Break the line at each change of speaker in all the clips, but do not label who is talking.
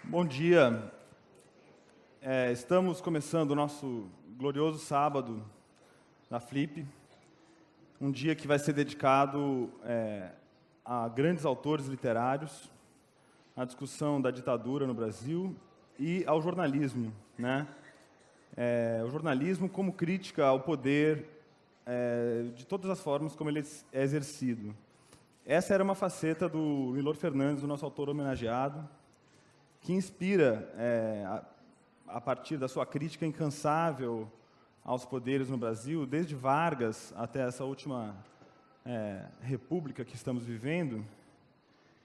Bom dia. Estamos começando o nosso glorioso sábado na Flip, um dia que vai ser dedicado a grandes autores literários, à discussão da ditadura no Brasil e ao jornalismo, né? O jornalismo como crítica ao poder de todas as formas como ele é exercido. Essa era uma faceta do Milor Fernandes, o nosso autor homenageado, que inspira, a partir da sua crítica incansável aos poderes no Brasil, desde Vargas até essa última república que estamos vivendo,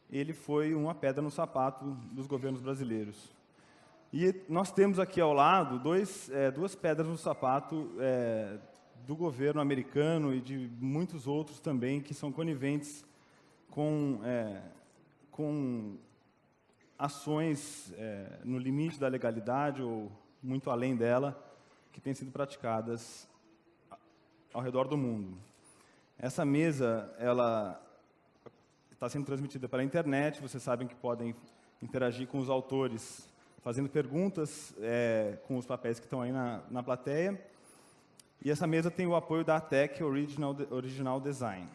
ele foi uma pedra no sapato dos governos brasileiros. E nós temos aqui ao lado duas pedras no sapato do governo americano e de muitos outros também que são coniventes com ações no limite da legalidade ou muito além dela, que têm sido praticadas ao redor do mundo. Essa mesa, ela está sendo transmitida pela internet, vocês sabem que podem interagir com os autores, fazendo perguntas com os papéis que estão aí na plateia. E essa mesa tem o apoio da ATEC Original Design.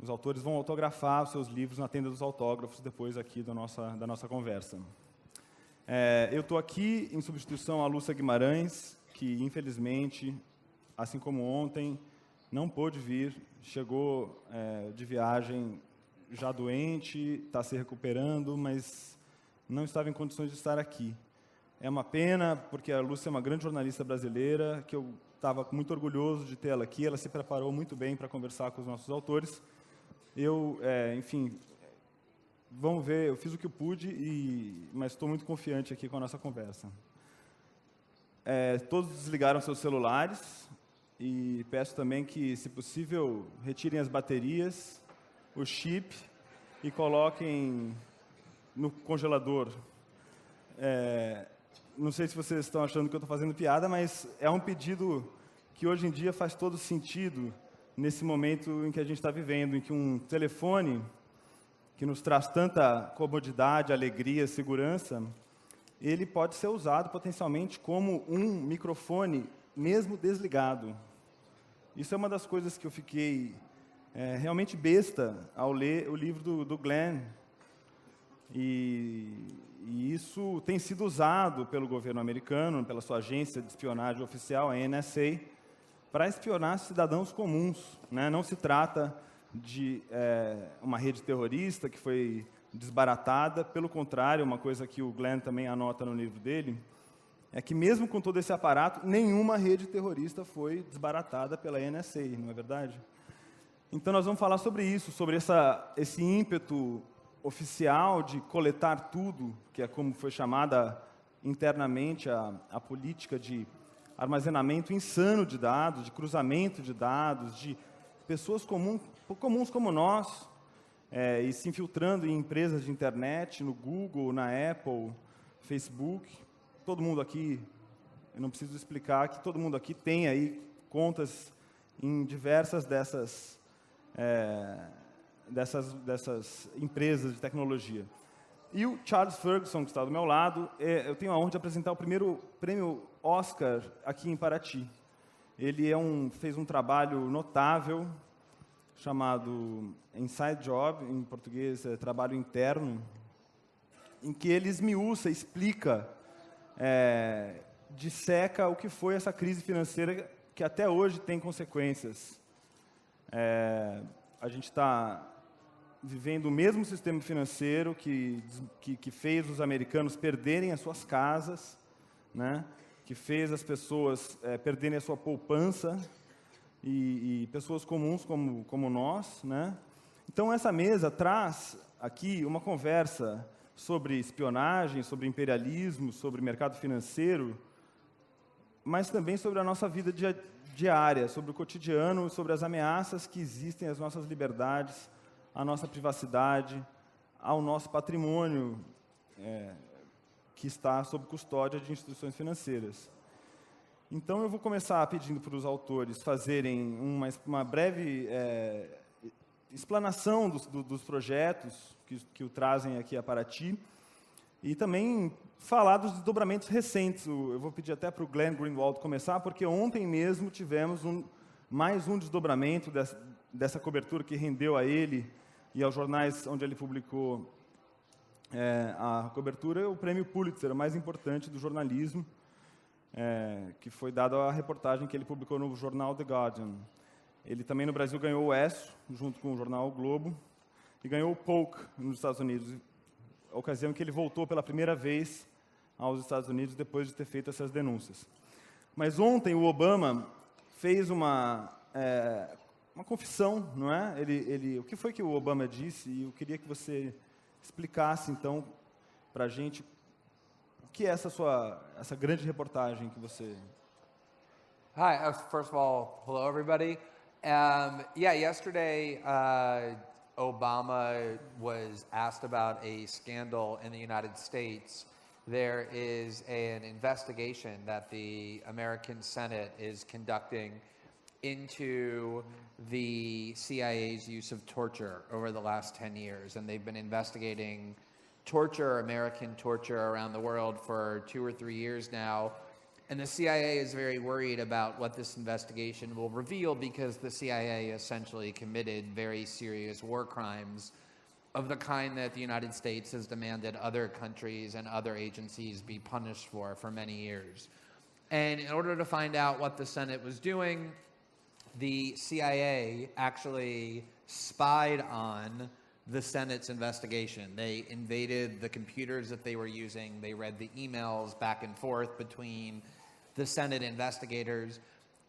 Os autores vão autografar os seus livros na tenda dos autógrafos depois aqui da nossa conversa. Eu estou aqui em substituição à Lúcia Guimarães, que infelizmente, assim como ontem, não pôde vir, chegou de viagem já doente, está se recuperando, mas não estava em condições de estar aqui. É uma pena, porque a Lúcia é uma grande jornalista brasileira, que eu estava muito orgulhoso de tê-la aqui, ela se preparou muito bem para conversar com os nossos autores. Enfim, vamos ver, eu fiz o que eu pude, mas estou muito confiante aqui com a nossa conversa. Todos desligaram seus celulares e peço também que, se possível, retirem as baterias, o chip e coloquem no congelador. Não sei se vocês estão achando que eu estou fazendo piada, mas é um pedido que hoje em dia faz todo sentido nesse momento em que a gente está vivendo, em que um telefone, que nos traz tanta comodidade, alegria, segurança, ele pode ser usado potencialmente como um microfone, mesmo desligado. Isso é uma das coisas que eu fiquei realmente besta ao ler o livro do Glenn. E isso tem sido usado pelo governo americano, pela sua agência de espionagem oficial, a NSA, para espionar cidadãos comuns, né? Não se trata de uma rede terrorista que foi desbaratada, pelo contrário, uma coisa que o Glenn também anota no livro dele, é que mesmo com todo esse aparato, nenhuma rede terrorista foi desbaratada pela NSA, não é verdade? Então nós vamos falar sobre isso, sobre esse ímpeto oficial de coletar tudo, que é como foi chamada internamente a política de armazenamento insano de dados, de cruzamento de dados, de pessoas comuns como nós, e se infiltrando em empresas de internet, no Google, na Apple, Facebook. Todo mundo aqui, eu não preciso explicar que todo mundo aqui tem aí contas em diversas dessas empresas de tecnologia. E o Charles Ferguson, que está do meu lado, eu tenho a honra de apresentar o primeiro prêmio Oscar aqui em Paraty. Ele fez um trabalho notável, chamado Inside Job, em português, trabalho interno, em que ele esmiuça, explica, disseca o que foi essa crise financeira que até hoje tem consequências. A gente está vivendo o mesmo sistema financeiro que fez os americanos perderem as suas casas, né? Que fez as pessoas perderem a sua poupança, e pessoas comuns como nós, né? Então, essa mesa traz aqui uma conversa sobre espionagem, sobre imperialismo, sobre mercado financeiro, mas também sobre a nossa vida diária, sobre o cotidiano, sobre as ameaças que existem às nossas liberdades, à nossa privacidade, ao nosso patrimônio que está sob custódia de instituições financeiras. Então, eu vou começar pedindo para os autores fazerem uma breve explanação dos projetos que o trazem aqui a Paraty, e também falar dos desdobramentos recentes. Eu vou pedir até para o Glenn Greenwald começar, porque ontem mesmo tivemos mais um desdobramento dessa cobertura que rendeu a ele e aos jornais onde ele publicou a cobertura, o prêmio Pulitzer, o mais importante do jornalismo, que foi dado à reportagem que ele publicou no jornal The Guardian. Ele também no Brasil ganhou o ESSO, junto com o jornal o Globo, e ganhou o Polk nos Estados Unidos, a ocasião em que ele voltou pela primeira vez aos Estados Unidos depois de ter feito essas denúncias. Mas ontem o Obama fez uma confissão, não é? O que foi que o Obama disse? E eu queria que você explicasse, então, para a gente o que é essa grande reportagem que você...
Hi, first of all, hello everybody. Yesterday Obama was asked about a scandal in the United States. There is an investigation that the American Senate is conducting into the CIA's use of torture over the last 10 years. And they've been investigating torture, American torture around the world for 2 or 3 years now. And the CIA is very worried about what this investigation will reveal because the CIA essentially committed very serious war crimes of the kind that the United States has demanded other countries and other agencies be punished for many years. And in order to find out what the Senate was doing, the CIA actually spied on the Senate's investigation. They invaded the computers that they were using. They read the emails back and forth between the Senate investigators.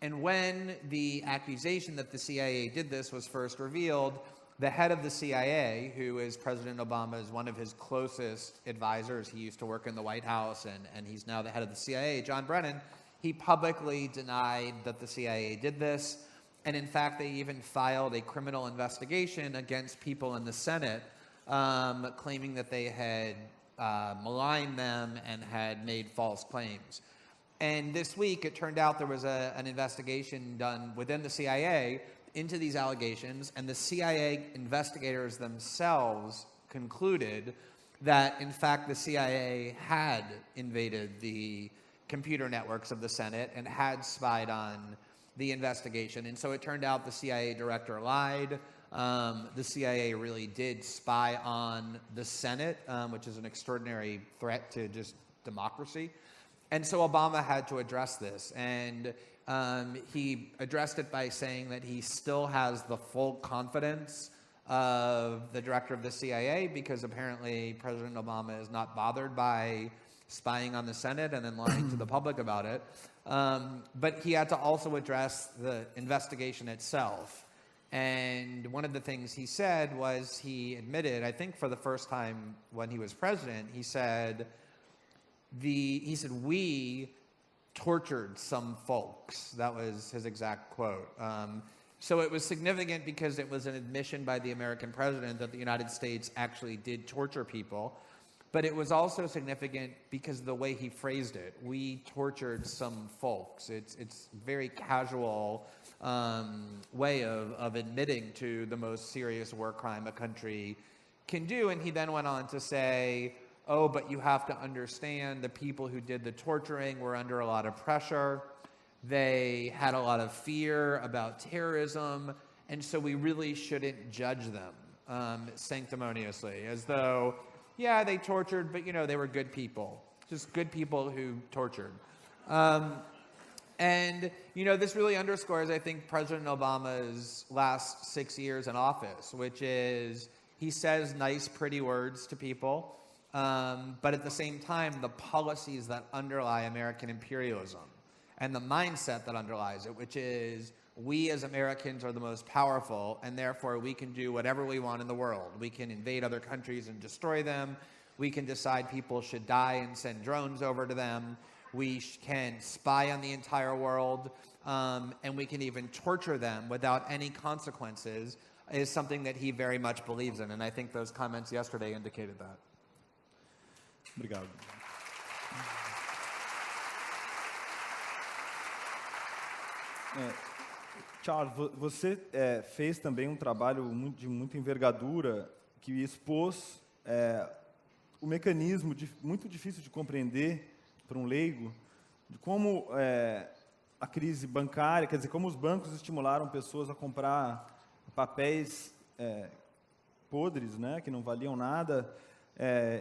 And when the accusation that the CIA did this was first revealed, the head of the CIA, who is President Obama's one of his closest advisors, he used to work in the White House and he's now the head of the CIA, John Brennan, he publicly denied that the CIA did this. And in fact, they even filed a criminal investigation against people in the Senate, claiming that they had maligned them and had made false claims. And this week, it turned out there was an investigation done within the CIA into these allegations, and the CIA investigators themselves concluded that, in fact, the CIA had invaded the computer networks of the Senate and had spied on the investigation. And so it turned out the CIA director lied. The CIA really did spy on the Senate, which is an extraordinary threat to just democracy. And so Obama had to address this, and he addressed it by saying that he still has the full confidence of the director of the CIA because apparently President Obama is not bothered by spying on the Senate and then lying to the public about it. But he had to also address the investigation itself. And one of the things he said was he admitted, I think for the first time when he was president, he said, we tortured some folks. That was his exact quote. So it was significant because it was an admission by the American president that the United States actually did torture people. But it was also significant because of the way he phrased it. We tortured some folks. It's a very casual way of admitting to the most serious war crime a country can do. And he then went on to say, oh, but you have to understand the people who did the torturing were under a lot of pressure. They had a lot of fear about terrorism, and so we really shouldn't judge them sanctimoniously, as though, yeah, they tortured, but, they were good people, just good people who tortured. And, this really underscores, I think, President Obama's last 6 years in office, which is he says nice, pretty words to people, but at the same time, the policies that underlie American imperialism and the mindset that underlies it, which is we as Americans are the most powerful, and therefore we can do whatever we want in the world. We can invade other countries and destroy them. We can decide people should die and send drones over to them. We can spy on the entire world, and we can even torture them without any consequences, is something that he very much believes in. And I think those comments yesterday indicated that.
Obrigado. Charles, você fez também um trabalho de muita envergadura que expôs o mecanismo muito difícil de compreender para um leigo, de como a crise bancária, quer dizer, como os bancos estimularam pessoas a comprar papéis podres, né, que não valiam nada,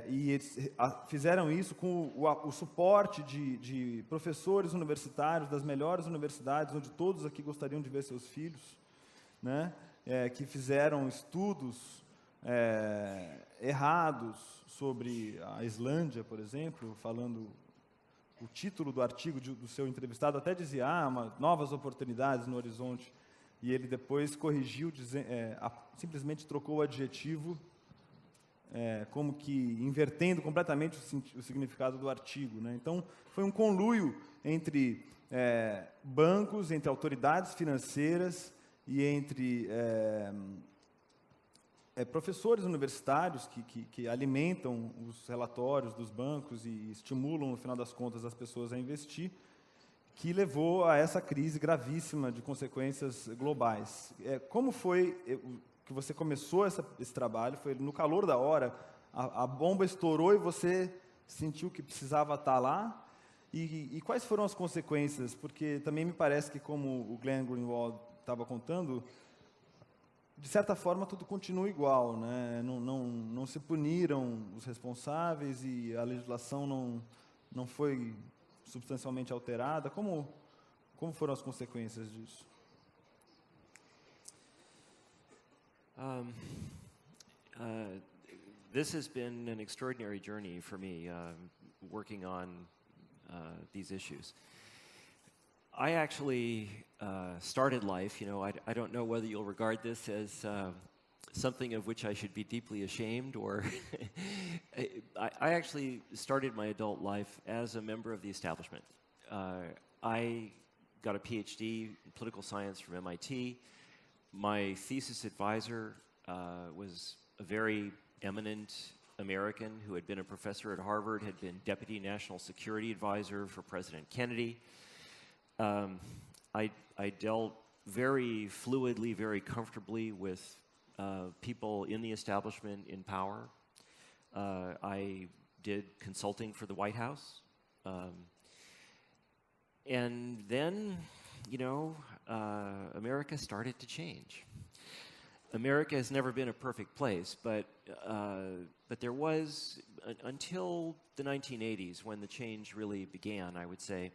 e eles fizeram isso com o suporte de professores universitários das melhores universidades, onde todos aqui gostariam de ver seus filhos, né, que fizeram estudos errados sobre a Islândia, por exemplo, falando o título do artigo do seu entrevistado até dizia novas oportunidades no horizonte, e ele depois corrigiu, simplesmente trocou o adjetivo, como que invertendo completamente o significado do artigo, né? Então, foi um conluio entre bancos, entre autoridades financeiras e entre professores universitários que alimentam os relatórios dos bancos e estimulam, no final das contas, as pessoas a investir, que levou a essa crise gravíssima de consequências globais. Como foi que você começou esse trabalho? Foi no calor da hora, a bomba estourou e você sentiu que precisava estar lá? E quais foram as consequências? Porque também me parece que, como o Glenn Greenwald estava contando, de certa forma, tudo continua igual, né? Não se puniram os responsáveis e a legislação não foi substancialmente alterada. Como foram as consequências disso?
This has been an extraordinary journey for me, working on these issues. I actually started life, I don't know whether you'll regard this as something of which I should be deeply ashamed, or I actually started my adult life as a member of the establishment. I got a PhD in political science from MIT. My thesis advisor was a very eminent American who had been a professor at Harvard, had been Deputy National Security Advisor for President Kennedy. I dealt very fluidly, very comfortably with people in the establishment in power. I did consulting for the White House. And then, America started to change. America has never been a perfect place, but there was, until the 1980s, when the change really began, I would say,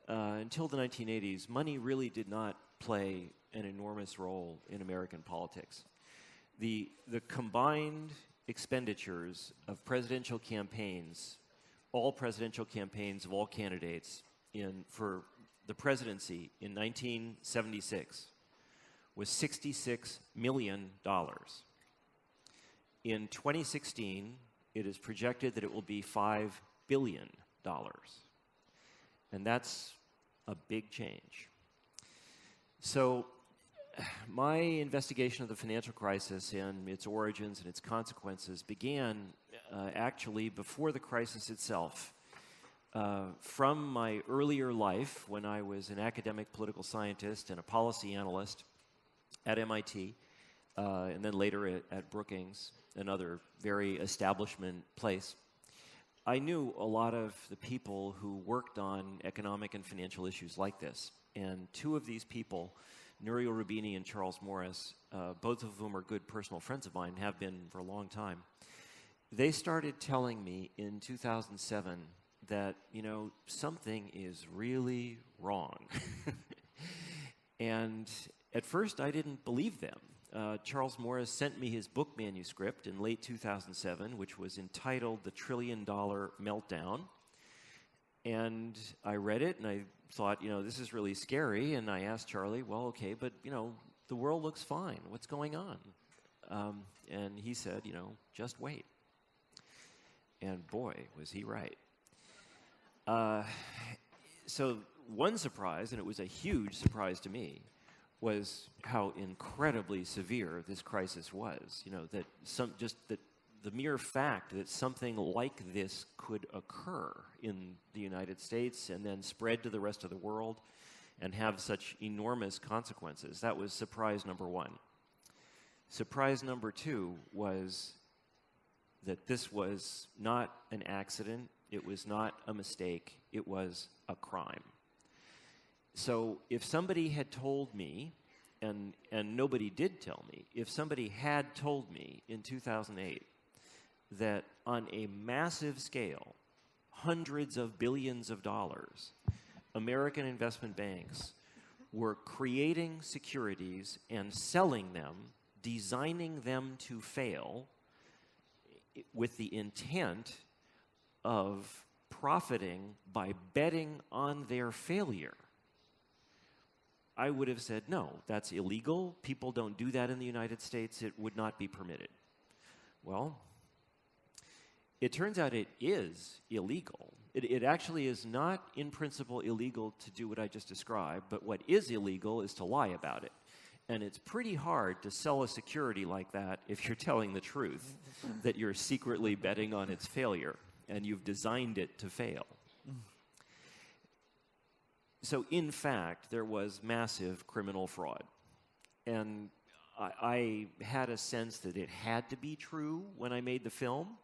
until the 1980s, money really did not play an enormous role in American politics. The combined expenditures of presidential campaigns, all presidential campaigns of all candidates for the presidency in 1976 was $66 million. In 2016, it is projected that it will be $5 billion. And that's a big change. So my investigation of the financial crisis and its origins and its consequences began actually before the crisis itself. From my earlier life, when I was an academic political scientist and a policy analyst at MIT, and then later at Brookings, another very establishment place, I knew a lot of the people who worked on economic and financial issues like this. And two of these people, Nouriel Roubini and Charles Morris, both of whom are good personal friends of mine, have been for a long time, they started telling me in 2007 that, something is really wrong. And at first I didn't believe them. Charles Morris sent me his book manuscript in late 2007, which was entitled The $1 Trillion Meltdown. And I read it, and I thought, this is really scary. And I asked Charlie, well, okay, but, the world looks fine. What's going on? And he said, just wait. And boy, was he right. So one surprise, and it was a huge surprise to me, was how incredibly severe this crisis was. That the mere fact that something like this could occur in the United States and then spread to the rest of the world and have such enormous consequences, that was surprise number one. Surprise number two was that this was not an accident, it was not a mistake, it was a crime. So if somebody had told me, and nobody did tell me, if somebody had told me in 2008 that on a massive scale, hundreds of billions of dollars, American investment banks were creating securities and selling them, designing them to fail with the intent of profiting by betting on their failure, I would have said, no, that's illegal. People don't do that in the United States. It would not be permitted. Well, it turns out it is illegal. It actually is not in principle illegal to do what I just described, but what is illegal is to lie about it. And it's pretty hard to sell a security like that if you're telling the truth, that you're secretly betting on its failure and you've designed it to fail. So in fact, there was massive criminal fraud. And I had a sense that it had to be true when I made the film.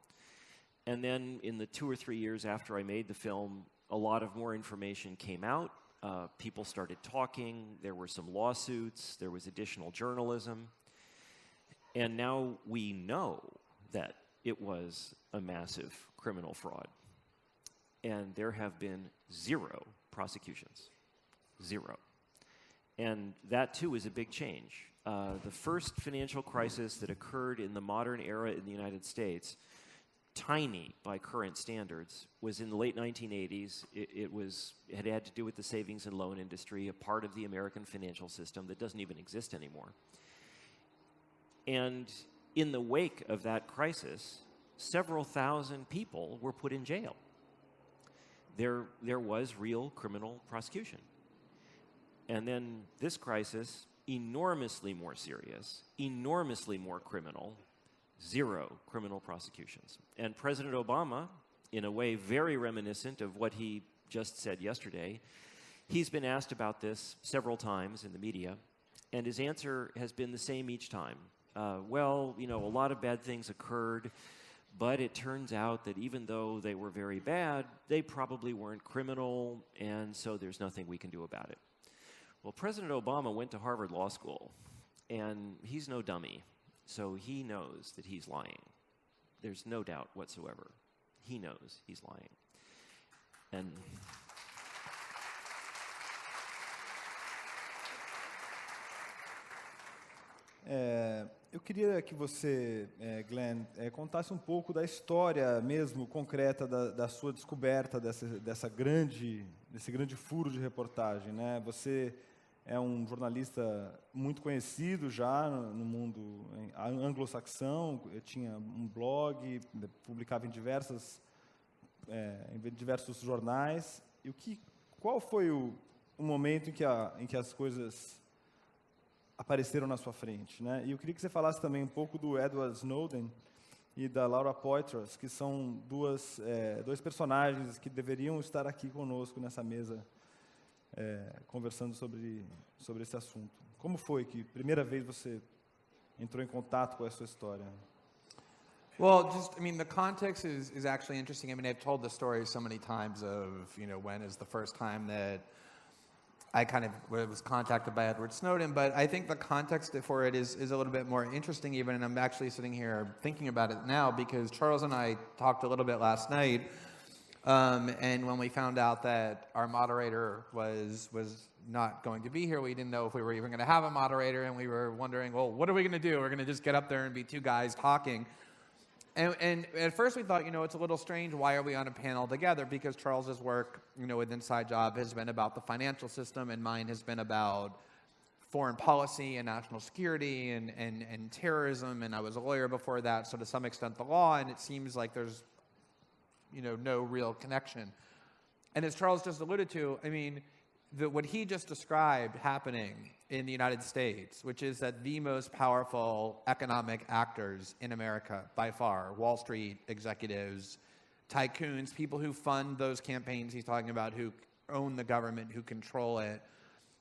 And then in the 2 or 3 years after I made the film, a lot of more information came out. People started talking. There were some lawsuits. There was additional journalism. And now we know that it was a massive criminal fraud. And there have been 0 prosecutions. 0. And that, too, is a big change. The first financial crisis that occurred in the modern era in the United States, tiny by current standards, was in the late 1980s. It had to do with the savings and loan industry, a part of the American financial system that doesn't even exist anymore. And in the wake of that crisis, several thousand people were put in jail. There was real criminal prosecution. And then this crisis, enormously more serious, enormously more criminal, 0 criminal prosecutions. And President Obama, in a way very reminiscent of what he just said yesterday, he's been asked about this several times in the media, and his answer has been the same each time. Well, you know, a lot of bad things occurred, but it turns out that even though they were very bad, they probably weren't criminal, and so there's nothing we can do about it. Well, President Obama went to Harvard Law School, and he's no dummy, so he knows that he's lying. There's no doubt whatsoever. He knows he's lying. And
eu queria que você, Glenn, contasse um pouco da história mesmo concreta da sua descoberta desse grande furo de reportagem, né? Você é um jornalista muito conhecido já no mundo anglo-saxão, tinha um blog, publicava em diversos jornais. E qual foi o momento em que as coisas apareceram na sua frente, né? E eu queria que você falasse também um pouco do Edward Snowden e da Laura Poitras, que são dois personagens que deveriam estar aqui conosco nessa mesa, conversando sobre esse assunto. Como foi que, primeira vez, você entrou em contato com essa história?
Well, the context is actually interesting. I mean, I've told the story so many times of, when is the first time that I kind of was contacted by Edward Snowden, but I think the context for it is a little bit more interesting even, and I'm actually sitting here thinking about it now because Charles and I talked a little bit last night, and when we found out that our moderator was not going to be here, we didn't know if we were even going to have a moderator, and we were wondering, well, what are we going to do? We're going to just get up there and be 2 guys talking. And at first we thought, it's a little strange, why are we on a panel together? Because Charles's work, with Inside Job has been about the financial system, and mine has been about foreign policy and national security and terrorism, and I was a lawyer before that, so to some extent the law, and it seems like there's, no real connection. And as Charles just alluded to, what he just described happening in the United States, which is that the most powerful economic actors in America, by far, Wall Street executives, tycoons, people who fund those campaigns he's talking about, who own the government, who control it,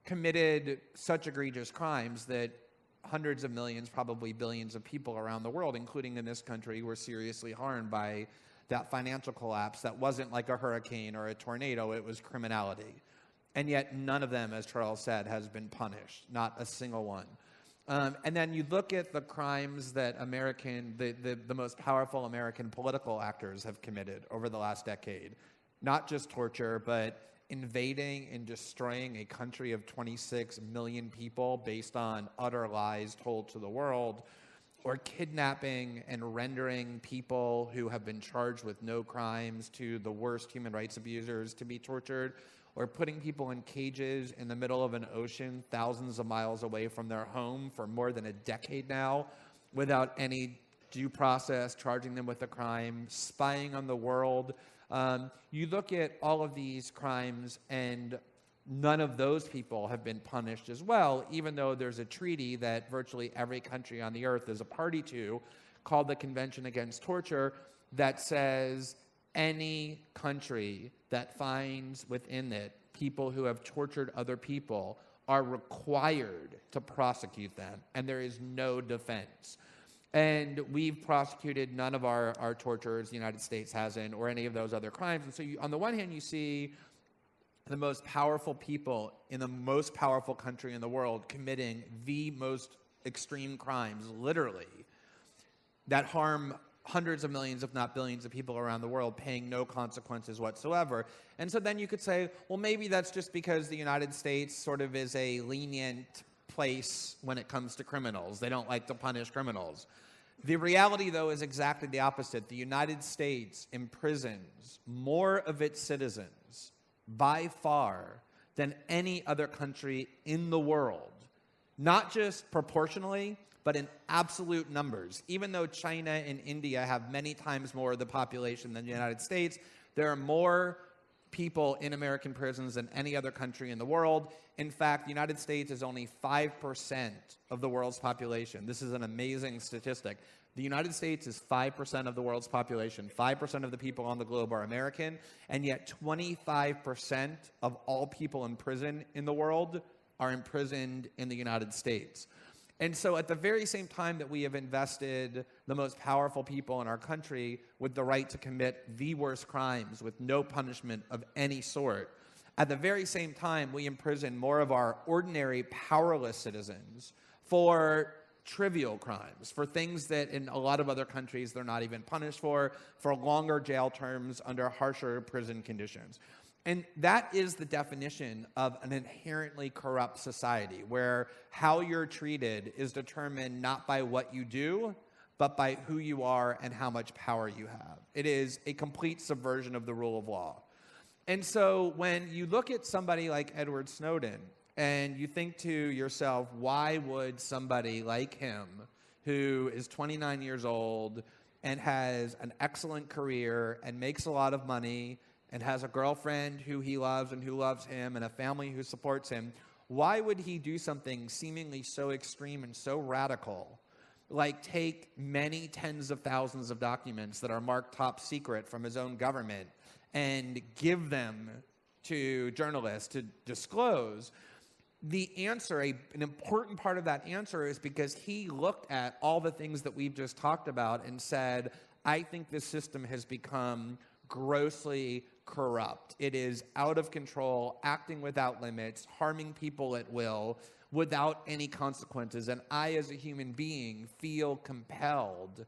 committed such egregious crimes that hundreds of millions, probably billions of people around the world, including in this country, were seriously harmed by that financial collapse that wasn't like a hurricane or a tornado, it was criminality. And yet none of them, as Charles said, has been punished, not a single one. And then you look at the crimes that the most powerful American political actors have committed over the last decade. Not just torture, but invading and destroying a country of 26 million people based on utter lies told to the world, or kidnapping and rendering people who have been charged with no crimes to the worst human rights abusers to be tortured, or putting people in cages in the middle of an ocean thousands of miles away from their home for more than a decade now without any due process, charging them with a crime, spying on the world. You look at all of these crimes and none of those people have been punished as well, even though there's a treaty that virtually every country on the earth is a party to called the Convention Against Torture that says any country that finds within it people who have tortured other people are required to prosecute them, and there is no defense. And we've prosecuted none of our torturers, the United States hasn't, or any of those other crimes. And so on the one hand, you see the most powerful people in the most powerful country in the world committing the most extreme crimes, literally, that harm hundreds of millions, if not billions of people around the world, paying no consequences whatsoever. And so then you could say, well, maybe that's just because the United States sort of is a lenient place when it comes to criminals. They don't like to punish criminals. The reality, though, is exactly the opposite. The United States imprisons more of its citizens by far than any other country in the world, not just proportionally, but in absolute numbers. Even though China and India have many times more of the population than the United States, there are more people in American prisons than any other country in the world. In fact, the United States is only 5% of the world's population. This is an amazing statistic. The United States is 5% of the world's population. 5% of the people on the globe are American, and yet 25% of all people in prison in the world are imprisoned in the United States. And so at the very same time that we have invested the most powerful people in our country with the right to commit the worst crimes with no punishment of any sort, at the very same time we imprison more of our ordinary powerless citizens for trivial crimes, for things that in a lot of other countries they're not even punished for longer jail terms under harsher prison conditions. And that is the definition of an inherently corrupt society, where how you're treated is determined not by what you do, but by who you are and how much power you have. It is a complete subversion of the rule of law. And so when you look at somebody like Edward Snowden, and you think to yourself, why would somebody like him, who is 29 years old and has an excellent career and makes a lot of money and has a girlfriend who he loves and who loves him and a family who supports him, why would he do something seemingly so extreme and so radical, like take many tens of thousands of documents that are marked top secret from his own government and give them to journalists to disclose? The answer, an important part of that answer, is because he looked at all the things that we've just talked about and said, I think this system has become grossly corrupt. It is out of control, acting without limits, harming people at will, without any consequences. And I, as a human being, feel compelled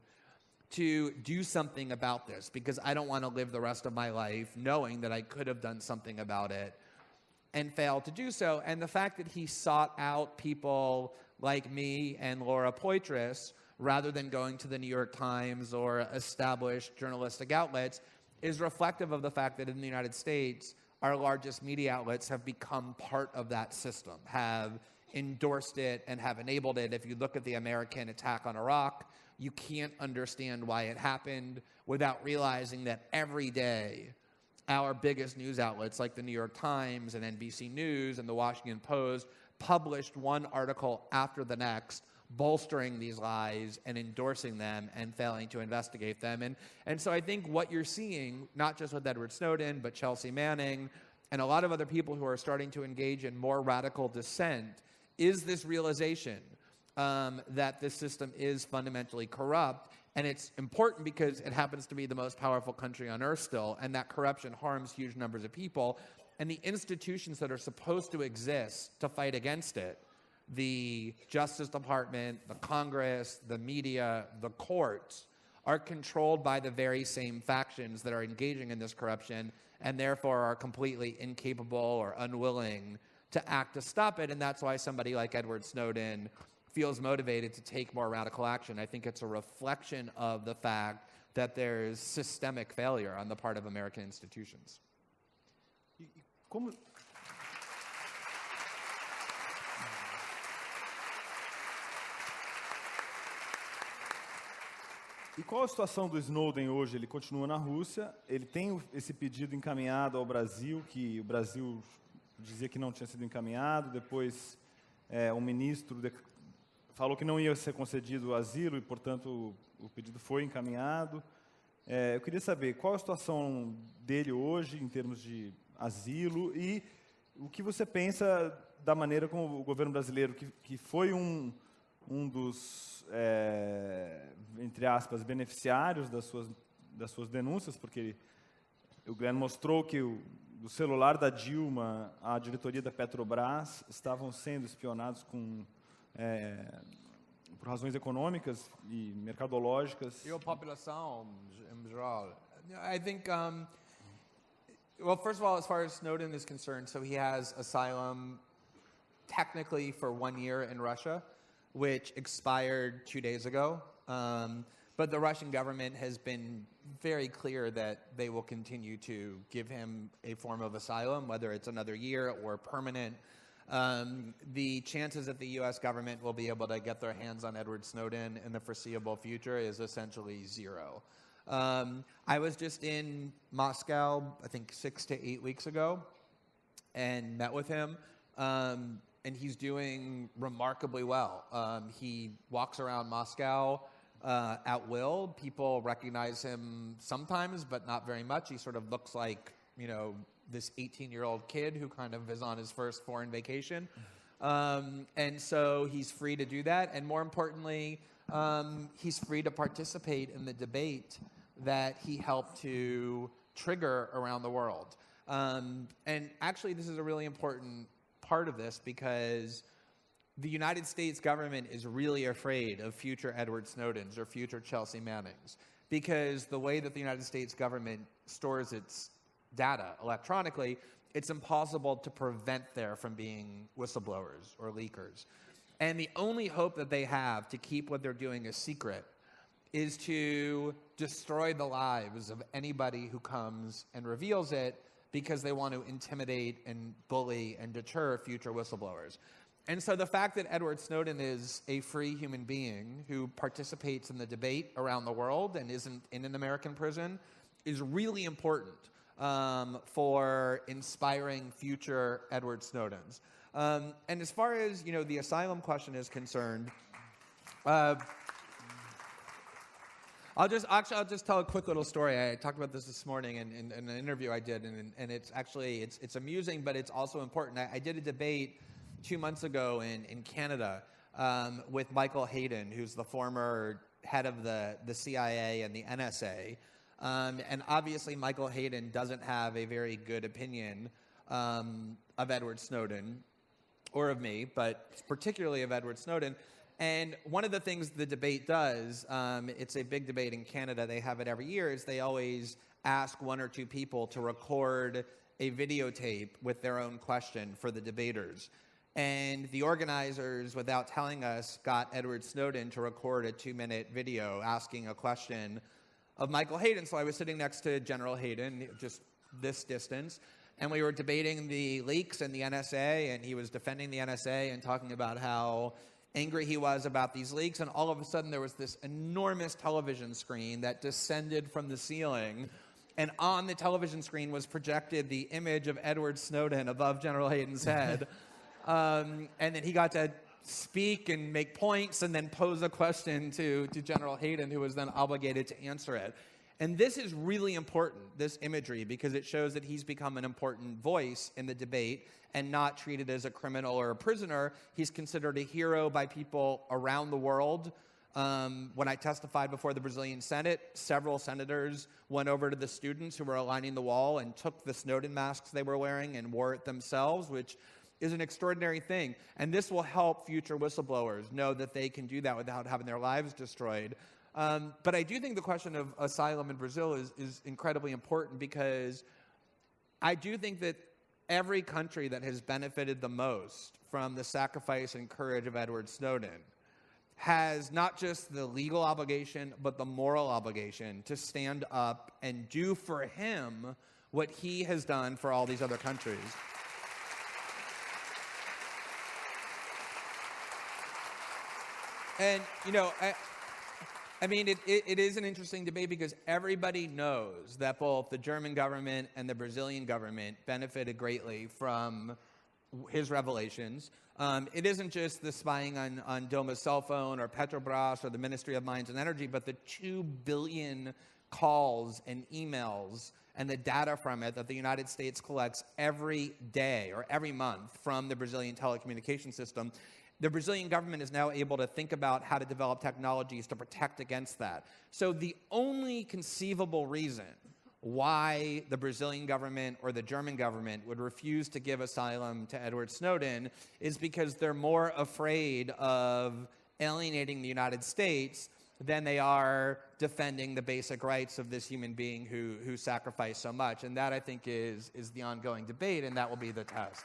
to do something about this because I don't want to live the rest of my life knowing that I could have done something about it and failed to do so. And the fact that he sought out people like me and Laura Poitras, rather than going to the New York Times or established journalistic outlets, is reflective of the fact that in the United States, our largest media outlets have become part of that system, have endorsed it and have enabled it. If you look at the American attack on Iraq, you can't understand why it happened without realizing that every day our biggest news outlets like the New York Times and NBC News and the Washington Post published one article after the next bolstering these lies and endorsing them and failing to investigate them. And so I think what you're seeing, not just with Edward Snowden, but Chelsea Manning and a lot of other people who are starting to engage in more radical dissent, is this realization that this system is fundamentally corrupt. And it's important because it happens to be the most powerful country on earth still, and that corruption harms huge numbers of people. And the institutions that are supposed to exist to fight against it, the Justice Department, the Congress, the media, the courts, are controlled by the very same factions that are engaging in this corruption, and therefore are completely incapable or unwilling to act to stop it. And that's why somebody like Edward Snowden feels motivated to take more radical action. I think it's a reflection of the fact that there's systemic failure on the part of American institutions.
Como... E qual a situação do Snowden hoje? Ele continua na Rússia, ele tem esse pedido encaminhado ao Brasil, que o Brasil dizia que não tinha sido encaminhado, depois o ministro falou que não ia ser concedido o asilo e, portanto, o pedido foi encaminhado. Eu queria saber qual a situação dele hoje em termos de asilo e o que você pensa da maneira como o governo brasileiro, que foi um dos, entre aspas, beneficiários das suas denúncias, porque o Glenn mostrou que do celular da Dilma à diretoria da Petrobras estavam sendo espionados por razões econômicas e mercadológicas.
E a população em geral. I think, well, first of all, as far as Snowden is concerned, so he has asylum technically for 1 year in Russia, which expired 2 days ago. But the Russian government has been very clear that they will continue to give him a form of asylum, whether it's another year or permanent. The chances that the U.S. government will be able to get their hands on Edward Snowden in the foreseeable future is essentially zero. I was just in Moscow, I think 6 to 8 weeks ago, and met with him. And he's doing remarkably well. He walks around Moscow at will. People recognize him sometimes, but not very much. He sort of looks like, this 18-year-old kid who kind of is on his first foreign vacation. And so he's free to do that. And more importantly, he's free to participate in the debate that he helped to trigger around the world. And actually, this is a really important part of this because the United States government is really afraid of future Edward Snowdens or future Chelsea Mannings because the way that the United States government stores its data electronically, it's impossible to prevent there from being whistleblowers or leakers. And the only hope that they have to keep what they're doing a secret is to destroy the lives of anybody who comes and reveals it because they want to intimidate and bully and deter future whistleblowers. And so the fact that Edward Snowden is a free human being who participates in the debate around the world and isn't in an American prison is really important for inspiring future Edward Snowdens. And as far as the asylum question is concerned, I'll just tell a quick little story. I talked about this morning in an interview I did, and it's actually it's amusing, but it's also important. I did a debate 2 months ago in Canada with Michael Hayden, who's the former head of the CIA and the NSA. And obviously, Michael Hayden doesn't have a very good opinion of Edward Snowden, or of me, but particularly of Edward Snowden. And one of the things the debate does, it's a big debate in Canada, they have it every year, is they always ask 1 or 2 people to record a videotape with their own question for the debaters. And the organizers, without telling us, got Edward Snowden to record a 2-minute video asking a question of Michael Hayden. So I was sitting next to General Hayden, just this distance, and we were debating the leaks and the NSA, and he was defending the NSA and talking about how angry he was about these leaks, and all of a sudden there was this enormous television screen that descended from the ceiling, and on the television screen was projected the image of Edward Snowden above General Hayden's head. And then he got to speak and make points and then pose a question to General Hayden, who was then obligated to answer it. And this is really important, this imagery, because it shows that he's become an important voice in the debate and not treated as a criminal or a prisoner. He's considered a hero by people around the world. When I testified before the Brazilian Senate, several senators went over to the students who were aligning the wall and took the Snowden masks they were wearing and wore it themselves, which is an extraordinary thing. And this will help future whistleblowers know that they can do that without having their lives destroyed. But I do think the question of asylum in Brazil is incredibly important, because I do think that every country that has benefited the most from the sacrifice and courage of Edward Snowden has not just the legal obligation, but the moral obligation to stand up and do for him what he has done for all these other countries. And, you know, I mean, it is an interesting debate, because everybody knows that both the German government and the Brazilian government benefited greatly from his revelations. It isn't just the spying on Dilma's cell phone or Petrobras or the Ministry of Mines and Energy, but the 2 billion calls and emails and the data from it that the United States collects every day or every month from the Brazilian telecommunication system. The Brazilian government is now able to think about how to develop technologies to protect against that. So the only conceivable reason why the Brazilian government or the German government would refuse to give asylum to Edward Snowden is because they're more afraid of alienating the United States than they are defending the basic rights of this human being who sacrificed so much. And that, I think, is the ongoing debate, and that will be the test.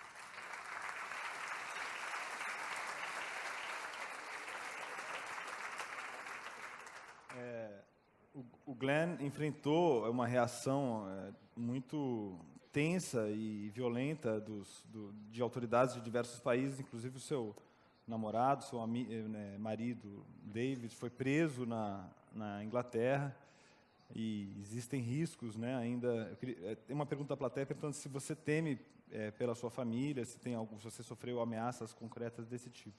O Glenn enfrentou uma reação muito tensa e violenta de autoridades de diversos países, inclusive o seu namorado, seu marido, David, foi preso na Inglaterra, e existem riscos, né, ainda. Tem uma pergunta da plateia perguntando se você teme pela sua família, se você sofreu ameaças concretas desse tipo.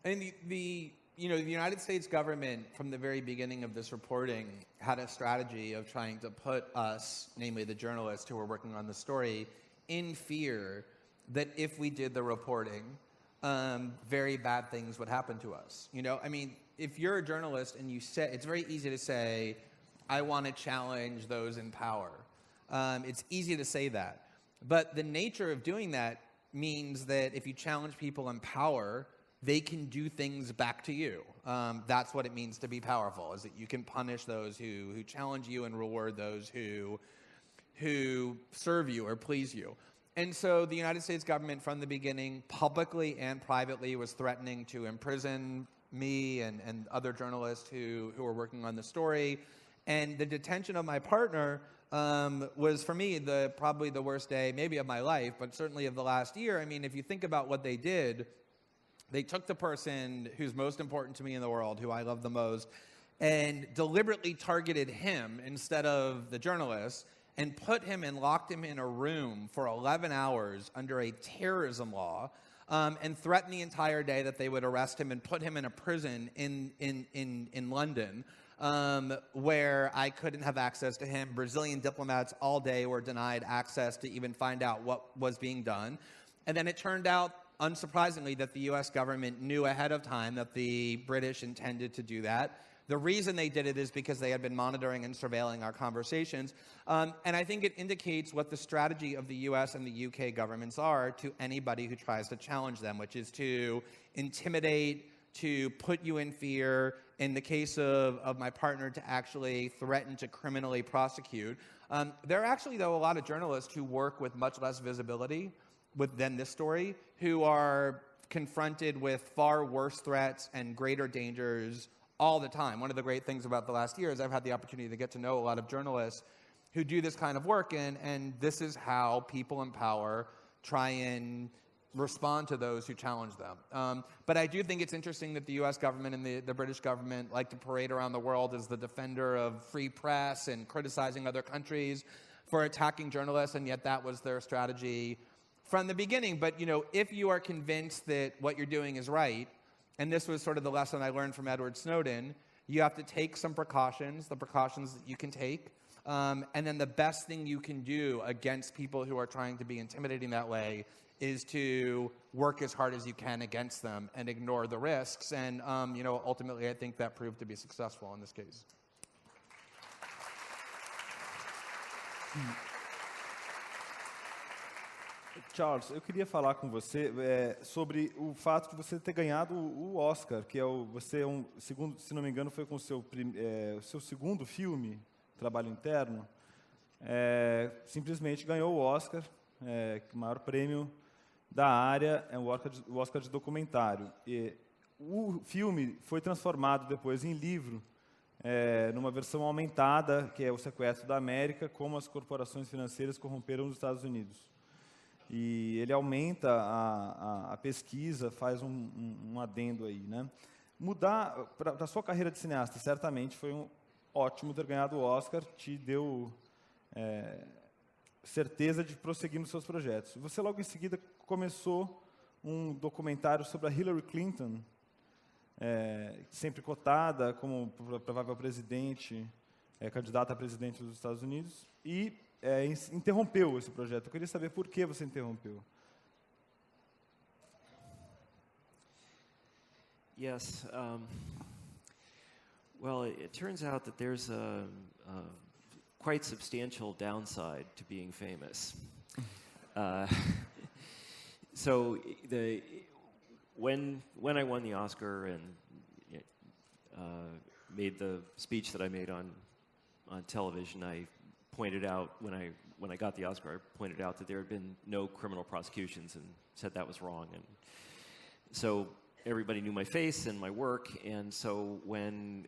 And the United States government, from the very beginning of this reporting, had a strategy of trying to put us, namely the journalists who were working on the story, in fear that if we did the reporting, very bad things would happen to us. You know, I mean, if you're a journalist and you say, it's very easy to say, I want to challenge those in power. It's easy to say that. But the nature of doing that means that if you challenge people in power, they can do things back to you. That's what it means to be powerful, is that you can punish those who challenge you and reward those who serve you or please you. And so the United States government, from the beginning, publicly and privately, was threatening to imprison me and other journalists who were working on the story. And the detention of my partner was, for me, probably the worst day, maybe of my life, but certainly of the last year. I mean, if you think about what they did, they took the person who's most important to me in the world, who I love the most, and deliberately targeted him instead of the journalists, and put him and locked him in a room for 11 hours under a terrorism law, and threatened the entire day that they would arrest him and put him in a prison in London, where I couldn't have access to him. Brazilian diplomats all day were denied access to even find out what was being done. And then it turned out, unsurprisingly, that the U.S. government knew ahead of time that the British intended to do that. The reason they did it is because they had been monitoring and surveilling our conversations. And I think it indicates what the strategy of the U.S. and the U.K. governments are to anybody who tries to challenge them, which is to intimidate, to put you in fear, in the case of my partner, to actually threaten to criminally prosecute. There are actually, though, a lot of journalists who work with much less visibility than this story, who are confronted with far worse threats and greater dangers all the time. One of the great things about the last year is I've had the opportunity to get to know a lot of journalists who do this kind of work, and this is how people in power try and respond to those who challenge them. But I do think it's interesting that the U.S. government and the British government like to parade around the world as the defender of free press and criticizing other countries for attacking journalists, and yet that was their strategy from the beginning. But, you know, if you are convinced that what you're doing is right, and this was sort of the lesson I learned from Edward Snowden, You have to take some precautions, the precautions that you can take. And then the best thing you can do against people who are trying to be intimidating that way is to work as hard as you can against them and ignore the risks. And, ultimately, I think that proved to be successful in this case.
Charles, eu queria falar com você sobre o fato de você ter ganhado o Oscar, que você segundo, se não me engano, foi com o seu segundo filme, Trabalho Interno, simplesmente ganhou o Oscar, o maior prêmio da área, o Oscar de documentário. E o filme foi transformado depois em livro, numa versão aumentada, que é O Sequestro da América, como as corporações financeiras corromperam os Estados Unidos. E ele aumenta a pesquisa, faz um adendo aí, né? Mudar para a sua carreira de cineasta, certamente foi ótimo ter ganhado o Oscar, te deu certeza de prosseguir nos seus projetos. Você logo em seguida começou um documentário sobre a Hillary Clinton, sempre cotada como provável presidente, candidata a presidente dos Estados Unidos, e interrompeu esse projeto. Eu queria saber por que você interrompeu.
Yes. Well, it turns out that there's a quite substantial downside to being famous. So when I won the Oscar and made the speech that I made on television, I pointed out when I got the Oscar, I pointed out that there had been no criminal prosecutions and said that was wrong. And so everybody knew my face and my work, and so and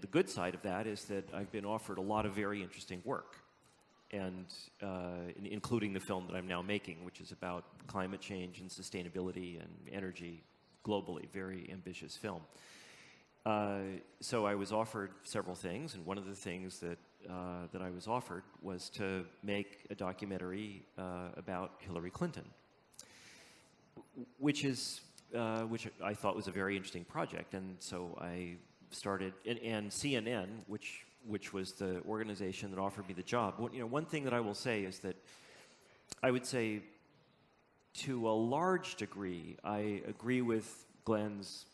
the good side of that is that I've been offered a lot of very interesting work, and including the film that I'm now making, which is about climate change and sustainability and energy globally, very ambitious film. So I was offered several things, and one of the things that I was offered was to make a documentary about Hillary Clinton, which I thought was a very interesting project, and so I started. And CNN, which was the organization that offered me the job. One thing that I will say is that I would say, to a large degree, I agree with Glenn's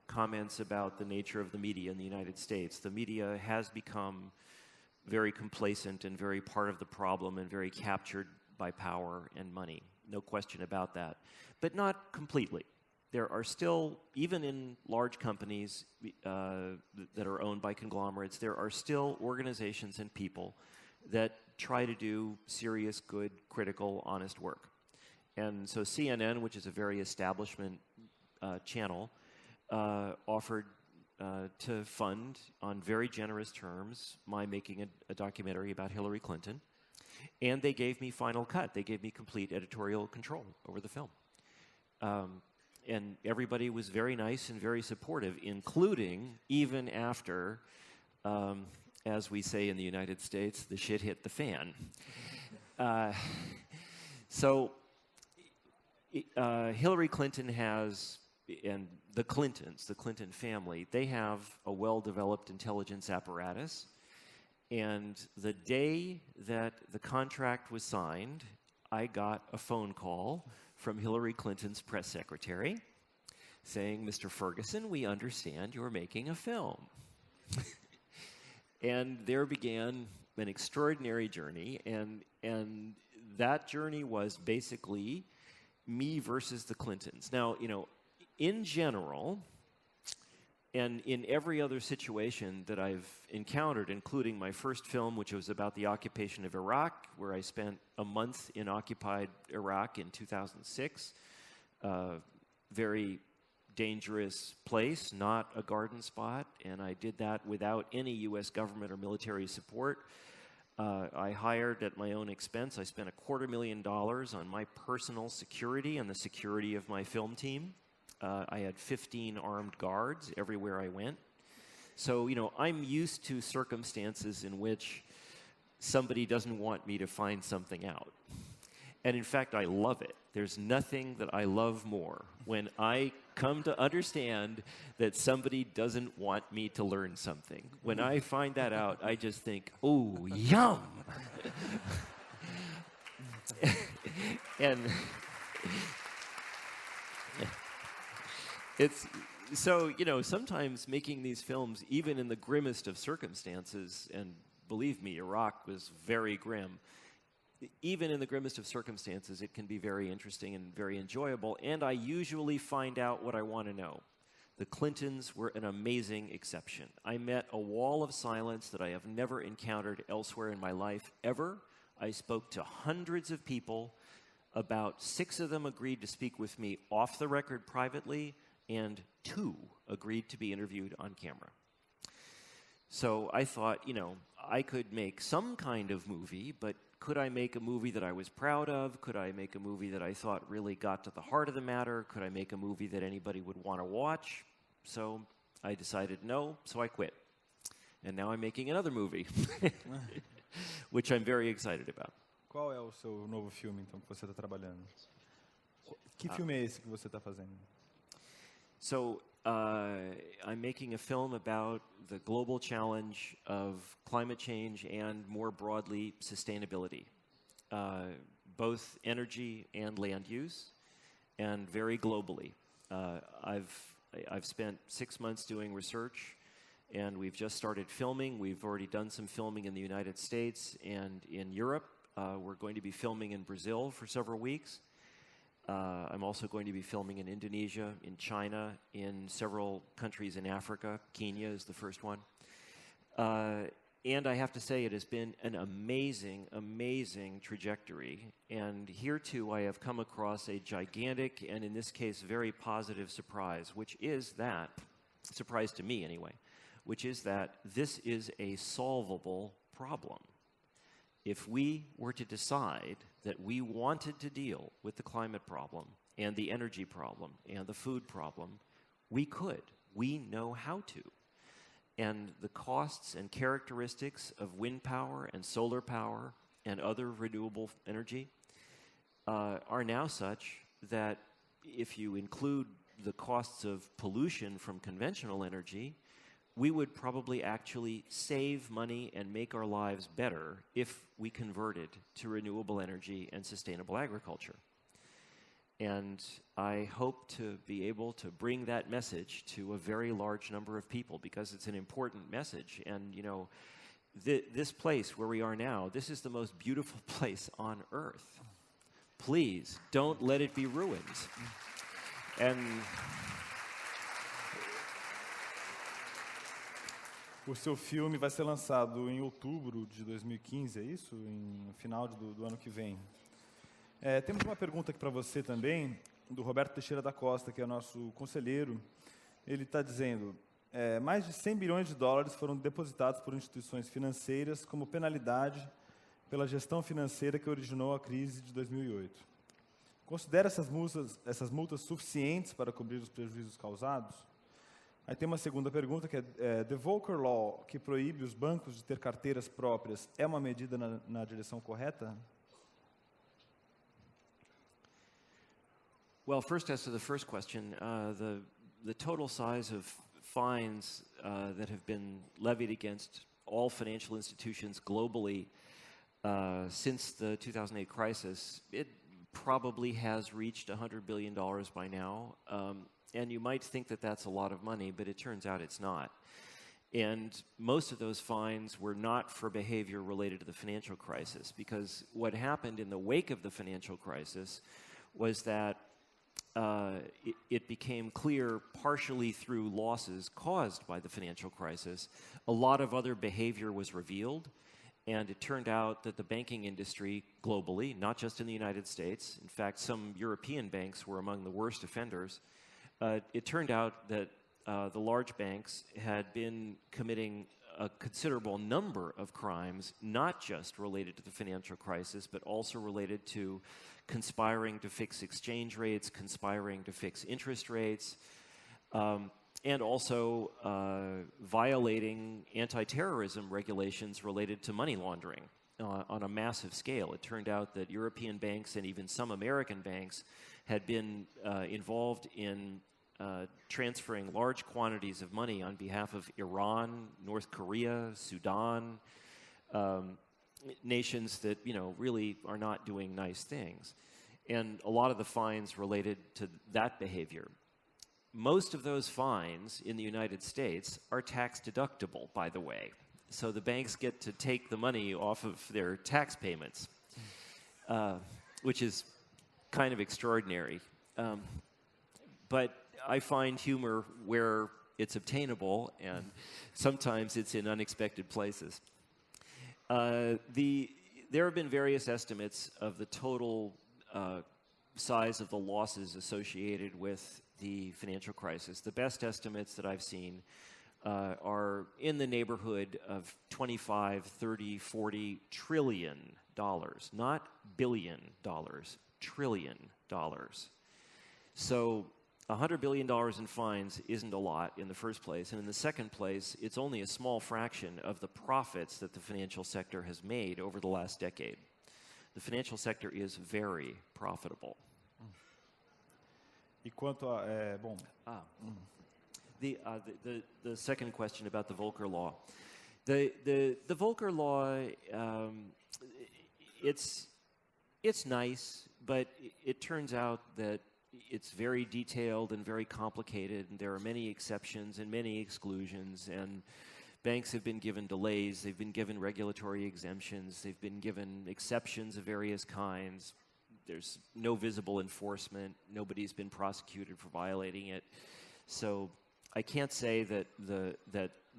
comments about the nature of the media in the United States. The media has become very complacent and very part of the problem and very captured by power and money. No question about that. But not completely. There are still, even in large companies that are owned by conglomerates, there are still organizations and people that try to do serious, good, critical, honest work. And so CNN, which is a very establishment channel, offered to fund, on very generous terms, my making a documentary about Hillary Clinton. And they gave me final cut. They gave me complete editorial control over the film. And everybody was very nice and very supportive, including even after, as we say in the United States, the shit hit the fan. So Hillary Clinton has, and the Clintons, the Clinton family, they have a well-developed intelligence apparatus. And the day that the contract was signed, I got a phone call from Hillary Clinton's press secretary saying, "Mr. Ferguson, we understand you're making a film." And there began an extraordinary journey, and that journey was basically me versus the Clintons. Now, in general, and in every other situation that I've encountered, including my first film, which was about the occupation of Iraq, where I spent a month in occupied Iraq in 2006, very dangerous place, not a garden spot, and I did that without any U.S. government or military support. I hired at my own expense. I spent $250,000 on my personal security and the security of my film team. I had 15 armed guards everywhere I went. So, I'm used to circumstances in which somebody doesn't want me to find something out. And in fact, I love it. There's nothing that I love more when I come to understand that somebody doesn't want me to learn something. When I find that out, I just think, oh, yum! And it's so, sometimes making these films, even in the grimmest of circumstances, and believe me, Iraq was very grim, even in the grimmest of circumstances, it can be very interesting and very enjoyable, and I usually find out what I want to know. The Clintons were an amazing exception. I met a wall of silence that I have never encountered elsewhere in my life, ever. I spoke to hundreds of people. About 6 of them agreed to speak with me off the record privately, and 2 agreed to be interviewed on camera. So I thought, I could make some kind of movie, but could I make a movie that I was proud of? Could I make a movie that I thought really got to the heart of the matter? Could I make a movie that anybody would want to watch? So I decided no, so I quit. And now I'm making another movie, which I'm very excited about.
Qual é o seu novo filme, então, que você está trabalhando? Que filme é esse que você está fazendo?
So I'm making a film about the global challenge of climate change and, more broadly, sustainability, both energy and land use, and very globally. I've spent 6 months doing research, and we've just started filming. We've already done some filming in the United States and in Europe. We're going to be filming in Brazil for several weeks. I'm also going to be filming in Indonesia, in China, in several countries in Africa. Kenya is the first one. And I have to say, it has been an amazing, amazing trajectory. And here, too, I have come across a gigantic, and in this case, very positive surprise, which is that, surprise to me anyway, which is that this is a solvable problem. If we were to decide that we wanted to deal with the climate problem and the energy problem and the food problem, we could. We know how to. And the costs and characteristics of wind power and solar power and other renewable energy are now such that if you include the costs of pollution from conventional energy, we would probably actually save money and make our lives better if we converted to renewable energy and sustainable agriculture. And I hope to be able to bring that message to a very large number of people because it's an important message. And, this place where we are now, this is the most beautiful place on earth. Please, don't let it be ruined. And
o seu filme vai ser lançado em outubro de 2015, é isso? No final do ano que vem. Temos uma pergunta aqui para você também, do Roberto Teixeira da Costa, que é nosso conselheiro. Ele está dizendo, mais de 100 bilhões de dólares foram depositados por instituições financeiras como penalidade pela gestão financeira que originou a crise de 2008. Considera essas multas suficientes para cobrir os prejuízos causados? Aí tem uma segunda pergunta, que é The Volcker Law, que proíbe os bancos de ter carteiras próprias, é uma medida na direção correta?
Well, first, as to the first question, the total size of fines that have been levied against all financial institutions globally since the 2008 crisis, it probably has reached $100 billion by now. And you might think that that's a lot of money, but it turns out it's not. And most of those fines were not for behavior related to the financial crisis, because what happened in the wake of the financial crisis was that it became clear, partially through losses caused by the financial crisis, a lot of other behavior was revealed, and it turned out that the banking industry globally, not just in the United States, in fact, some European banks were among the worst offenders. It turned out that the large banks had been committing a considerable number of crimes, not just related to the financial crisis, but also related to conspiring to fix exchange rates, conspiring to fix interest rates, and also violating anti-terrorism regulations related to money laundering on a massive scale. It turned out that European banks and even some American banks had been involved in transferring large quantities of money on behalf of Iran, North Korea, Sudan, nations that, really are not doing nice things. And a lot of the fines related to that behavior. Most of those fines in the United States are tax deductible, by the way. So the banks get to take the money off of their tax payments, which is kind of extraordinary. But I find humor where it's obtainable, and sometimes it's in unexpected places. There have been various estimates of the total size of the losses associated with the financial crisis. The best estimates that I've seen are in the neighborhood of 25, 30, 40 trillion dollars, not billion dollars, trillion dollars. So $100 billion in fines isn't a lot in the first place, and in the second place, it's only a small fraction of the profits that the financial sector has made over the last decade. The financial sector is very profitable.
E quanto a,
The second question about the Volcker Law. The Volcker Law, it's nice, but it turns out that it's very detailed and very complicated, and there are many exceptions and many exclusions, and banks have been given delays, they've been given regulatory exemptions, they've been given exceptions of various kinds. There's no visible enforcement, nobody's been prosecuted for violating it. So I can't say that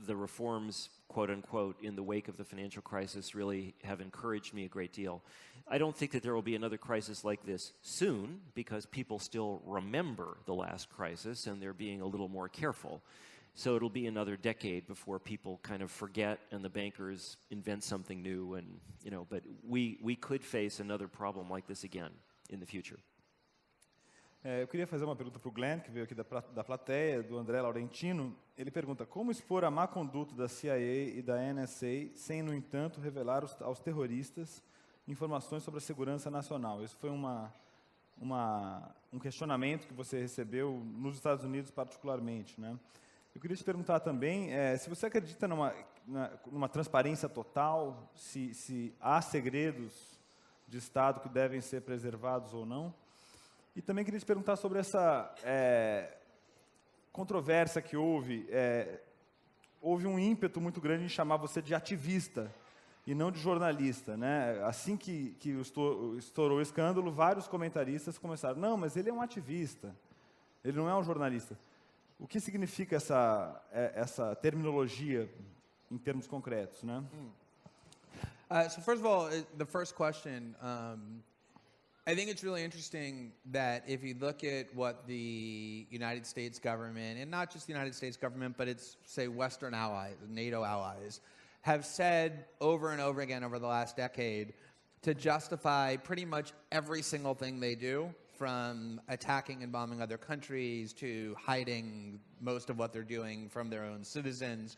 the reforms, quote unquote, in the wake of the financial crisis really have encouraged me a great deal. I don't think that there will be another crisis like this soon, because people still remember the last crisis and they're being a little more careful. So it'll be another decade before people kind of forget and the bankers invent something new, and but we could face another problem like this again in the future.
Eu queria fazer uma pergunta para o Glenn, que veio aqui da plateia, do André Laurentino. Ele pergunta: como expor a má conduta da CIA e da NSA sem, no entanto, revelar aos terroristas informações sobre a segurança nacional? Isso foi um questionamento que você recebeu nos Estados Unidos particularmente, né? Eu queria te perguntar também se você acredita numa transparência total, se há segredos de Estado que devem ser preservados ou não. E também queria te perguntar sobre essa controvérsia que houve. Houve um ímpeto muito grande em chamar você de ativista e não de jornalista, né? Assim que estourou o escândalo, vários comentaristas começaram: não, mas ele é um ativista, ele não é um jornalista. O que significa essa terminologia em termos concretos, né?
So first of all, the first question, I think it's really interesting that if you look at what the United States government, and not just the United States government, but it's, say, Western allies, NATO allies, have said over and over again over the last decade to justify pretty much every single thing they do, from attacking and bombing other countries to hiding most of what they're doing from their own citizens.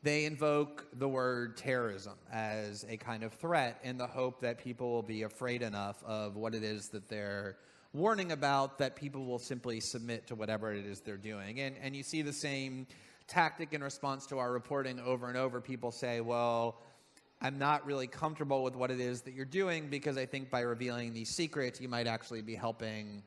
They invoke the word terrorism as a kind of threat in the hope that people will be afraid enough of what it is that they're warning about that people will simply submit to whatever it is they're doing. And you see the same tactic in response to our reporting over and over. People say, well, I'm not really comfortable with what it is that you're doing because I think by revealing these secrets, you might actually be helping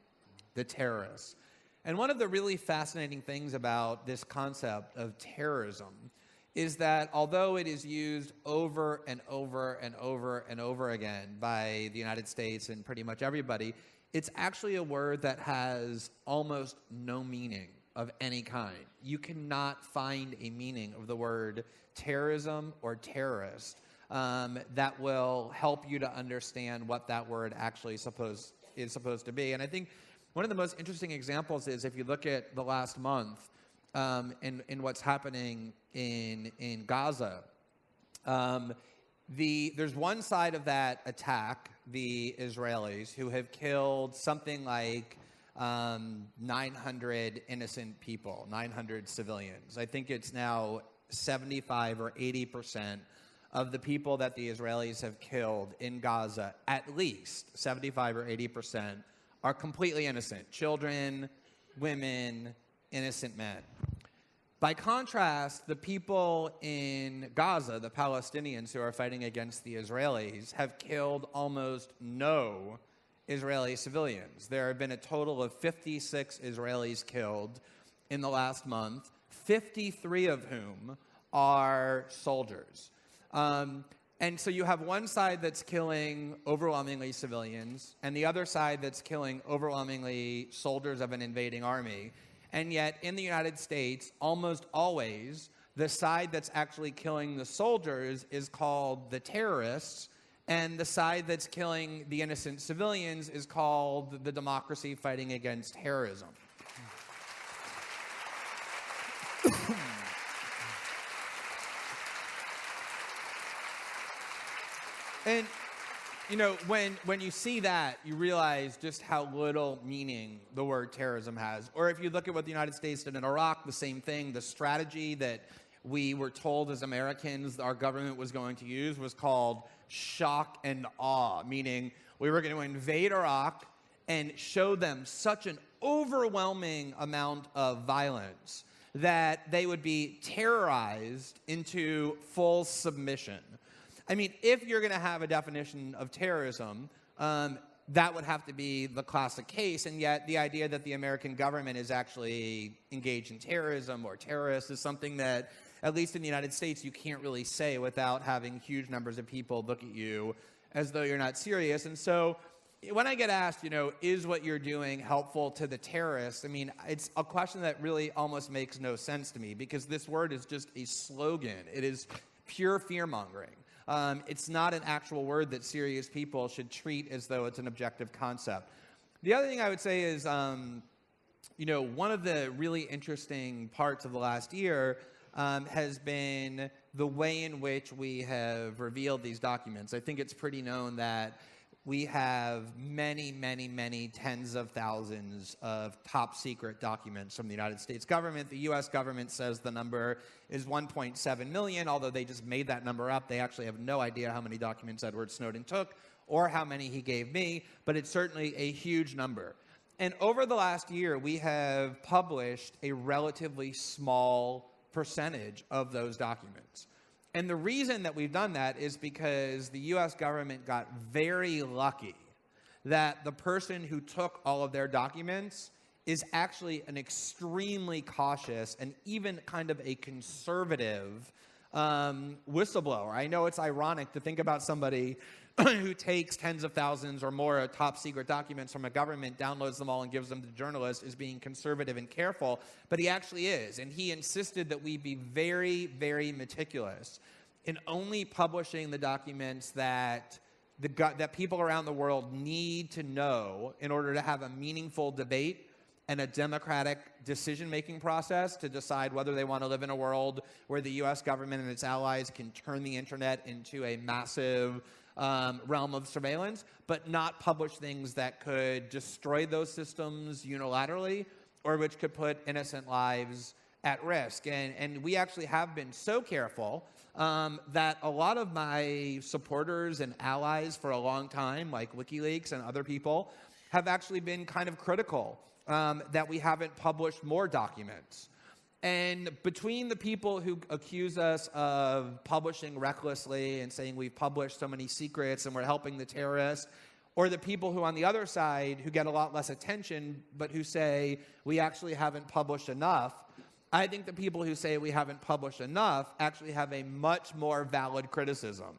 the terrorists. And one of the really fascinating things about this concept of terrorism is that although it is used over and over and over and over again by the United States and pretty much everybody, it's actually a word that has almost no meaning of any kind. You cannot find a meaning of the word terrorism or terrorist that will help you to understand what that word actually is supposed to be. And I think one of the most interesting examples is if you look at the last month in what's happening in Gaza. There's one side of that attack, the Israelis, who have killed something like 900 innocent people, 900 civilians. I think it's now 75 or 80% of the people that the Israelis have killed in Gaza, at least 75 or 80%, are completely innocent. Children, women, innocent men. By contrast, the people in Gaza, the Palestinians who are fighting against the Israelis, have killed almost no Israeli civilians. There have been a total of 56 Israelis killed in the last month, 53 of whom are soldiers. And so you have one side that's killing overwhelmingly civilians, and the other side that's killing overwhelmingly soldiers of an invading army. And yet, in the United States, almost always, the side that's actually killing the soldiers is called the terrorists, and the side that's killing the innocent civilians is called the democracy fighting against terrorism. And, you know, when you see that, you realize just how little meaning the word terrorism has. Or if you look at what the United States did in Iraq, the same thing. The strategy that we were told as Americans our government was going to use was called shock and awe, meaning we were going to invade Iraq and show them such an overwhelming amount of violence that they would be terrorized into full submission. I mean, if you're going to have a definition of terrorism, that would have to be the classic case, and yet the idea that the American government is actually engaged in terrorism or terrorists is something that, at least in the United States, you can't really say without having huge numbers of people look at you as though you're not serious. And so when I get asked, you know, is what you're doing helpful to the terrorists? I mean, it's a question that really almost makes no sense to me, because this word is just a slogan. It is pure fear-mongering. It's not an actual word that serious people should treat as though it's an objective concept. The other thing I would say is, you know, one of the really interesting parts of the last year has been the way in which we have revealed these documents. I think it's pretty known that we have many, many, many tens of thousands of top secret documents from the United States government. The U.S. government says the number is 1.7 million, although they just made that number up. They actually have no idea how many documents Edward Snowden took or how many he gave me, but it's certainly a huge number. And over the last year, we have published a relatively small percentage of those documents. And the reason that we've done that is because the U.S. government got very lucky that the person who took all of their documents is actually an extremely cautious and even kind of a conservative whistleblower. I know it's ironic to think about somebody who takes tens of thousands or more top secret documents from a government, downloads them all and gives them to journalists, is being conservative and careful, but he actually is. And he insisted that we be very, very meticulous in only publishing the documents that that people around the world need to know in order to have a meaningful debate and a democratic decision-making process to decide whether they want to live in a world where the U.S. government and its allies can turn the internet into a massive realm of surveillance, but not publish things that could destroy those systems unilaterally or which could put innocent lives at risk. And we actually have been so careful that a lot of my supporters and allies for a long time, like WikiLeaks and other people, have actually been kind of critical that we haven't published more documents. And between the people who accuse us of publishing recklessly and saying we've published so many secrets and we're helping the terrorists, or the people who on the other side who get a lot less attention but who say we actually haven't published enough, I think the people who say we haven't published enough actually have a much more valid criticism.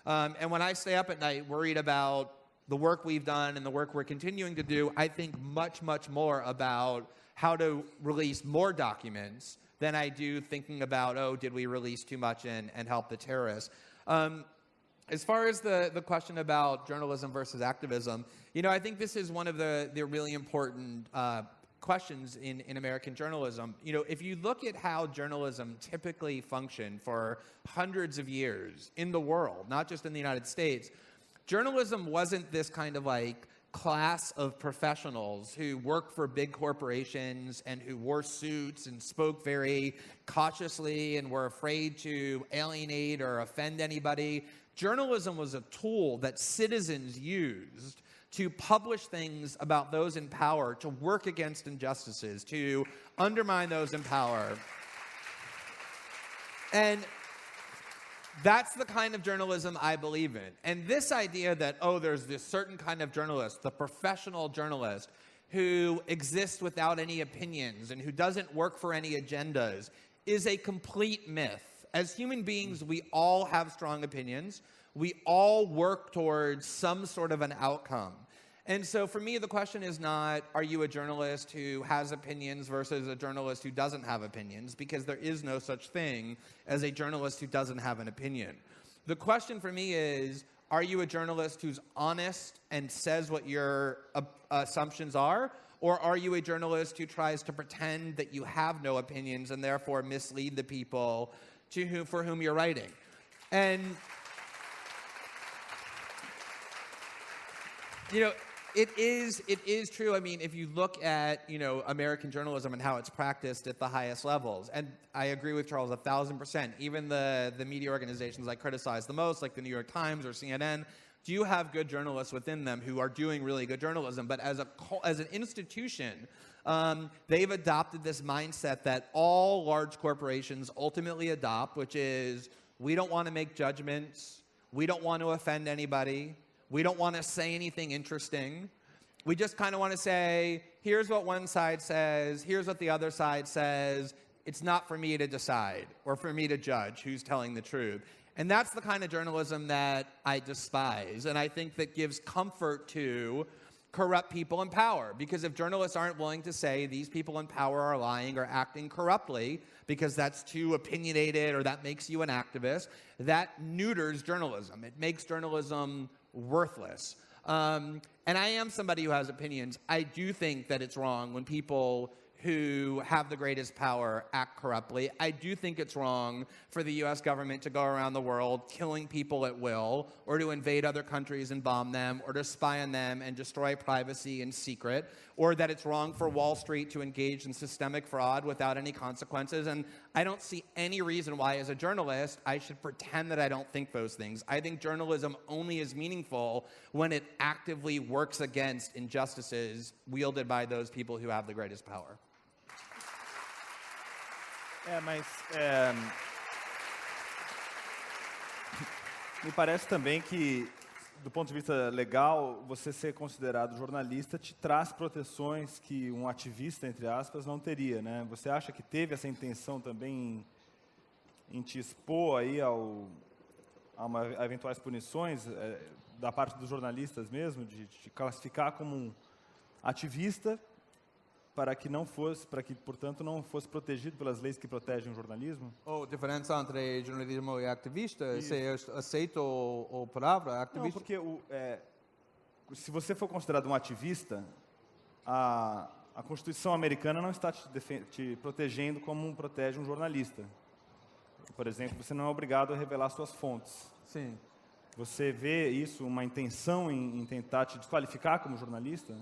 And when I stay up at night worried about the work we've done and the work we're continuing to do, I think much, much more about how to release more documents than I do thinking about, oh, did we release too much and help the terrorists? As far as the question about journalism versus activism, you know, I think this is one of the really important questions in American journalism. You know, if you look at how journalism typically functioned for hundreds of years in the world, not just in the United States, journalism wasn't this kind of like class of professionals who worked for big corporations and who wore suits and spoke very cautiously and were afraid to alienate or offend anybody. Journalism was a tool that citizens used to publish things about those in power, to work against injustices, to undermine those in power. And that's the kind of journalism I believe in. And this idea that, oh, there's this certain kind of journalist, the professional journalist, who exists without any opinions and who doesn't work for any agendas, is a complete myth. As human beings, we all have strong opinions. We all work towards some sort of an outcome. And so for me, the question is not, are you a journalist who has opinions versus a journalist who doesn't have opinions? Because there is no such thing as a journalist who doesn't have an opinion. The question for me is, are you a journalist who's honest and says what your assumptions are? Or are you a journalist who tries to pretend that you have no opinions and therefore mislead the people for whom you're writing? And it is true. I mean, if you look at, American journalism and how it's practiced at the highest levels, and I agree with Charles 1,000%, even the media organizations I criticize the most, like the New York Times or CNN, do have good journalists within them who are doing really good journalism. But as an institution, they've adopted this mindset that all large corporations ultimately adopt, which is, we don't want to make judgments, we don't want to offend anybody, we don't want to say anything interesting. We just kind of want to say, here's what one side says, here's what the other side says. It's not for me to decide or for me to judge who's telling the truth. And that's the kind of journalism that I despise. And I think that gives comfort to corrupt people in power. Because if journalists aren't willing to say these people in power are lying or acting corruptly because that's too opinionated or that makes you an activist, that neuters journalism. It makes journalism worthless. And I am somebody who has opinions. I do think that it's wrong when people who have the greatest power act corruptly. I do think it's wrong for the U.S. government to go around the world killing people at will, or to invade other countries and bomb them, or to spy on them and destroy privacy in secret, or that it's wrong for Wall Street to engage in systemic fraud without any consequences. And I don't see any reason why, as a journalist, I should pretend that I don't think those things. I think journalism only is meaningful when it actively works against injustices wielded by those people who have the greatest power.
Mas me parece também que, do ponto de vista legal, você ser considerado jornalista te traz proteções que um ativista, entre aspas, não teria, né? Você acha que teve essa intenção também em te expor aí a eventuais punições da parte dos jornalistas mesmo, de te classificar como um ativista, para que, portanto, não fosse protegido pelas leis que protegem o jornalismo?
Ou diferença entre jornalismo e ativista? Você aceita a palavra ativista?
Não, porque se você for considerado um ativista, a Constituição americana não está te protegendo como protege um jornalista. Por exemplo, você não é obrigado a revelar suas fontes.
Sim.
Você vê isso, uma intenção em tentar te desqualificar como jornalista?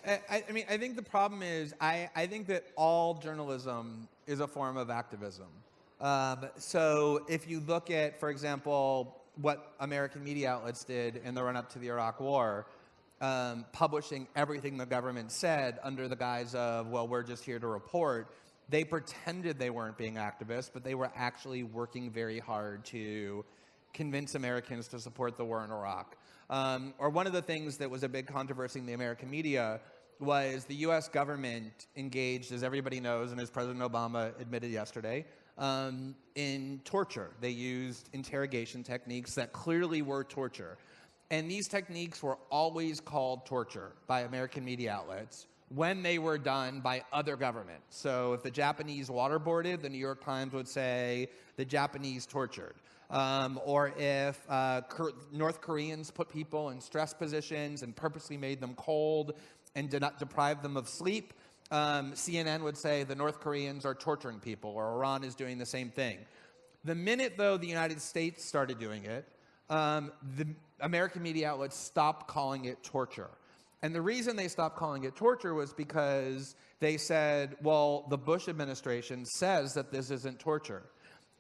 I mean, I think the problem is, I think that all journalism is a form of activism. So if you look at, for example, what American media outlets did in the run-up to the Iraq War, publishing everything the government said under the guise of, well, we're just here to report, they pretended they weren't being activists, but they were actually working very hard to convince Americans to support the war in Iraq. Or one of the things that was a big controversy in the American media was the U.S. government engaged, as everybody knows, and as President Obama admitted yesterday, in torture. They used interrogation techniques that clearly were torture. And these techniques were always called torture by American media outlets when they were done by other governments. So if the Japanese waterboarded, the New York Times would say the Japanese tortured. Or if North Koreans put people in stress positions and purposely made them cold and did not deprive them of sleep, CNN would say the North Koreans are torturing people, or Iran is doing the same thing. The minute, though, the United States started doing it, the American media outlets stopped calling it torture. And the reason they stopped calling it torture was because they said, well, the Bush administration says that this isn't torture.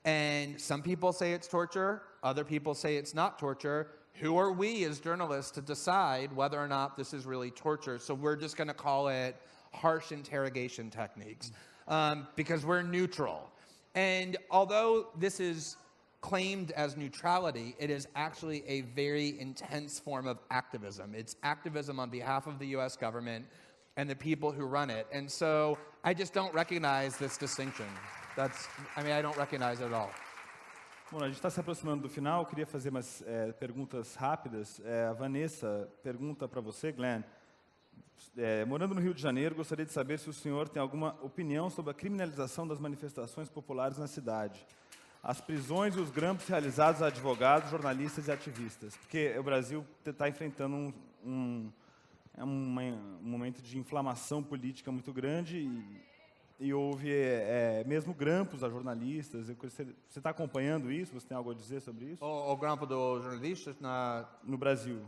And some people say it's torture, other people say it's not torture. who are we as journalists to decide whether or not this is really torture? So we're just going to call it harsh interrogation techniques because we're neutral. And although this is claimed as neutrality, it is actually a very intense form of activism. It's activism on behalf of the US government and the people who run it. And so I just don't recognize this distinction. I don't recognize it at all.
Bom, a gente está se aproximando do final. Eu queria fazer umas perguntas rápidas. A Vanessa pergunta para você, Glenn. Morando no Rio de Janeiro, gostaria de saber se o senhor tem alguma opinião sobre a criminalização das manifestações populares na cidade. As prisões e os grampos realizados a advogados, jornalistas e ativistas. Porque o Brasil está enfrentando um momento de inflamação política muito grande e houve mesmo grampos a jornalistas. Você está acompanhando isso? Você tem algo a dizer sobre isso?
O grampo dos jornalistas
no Brasil.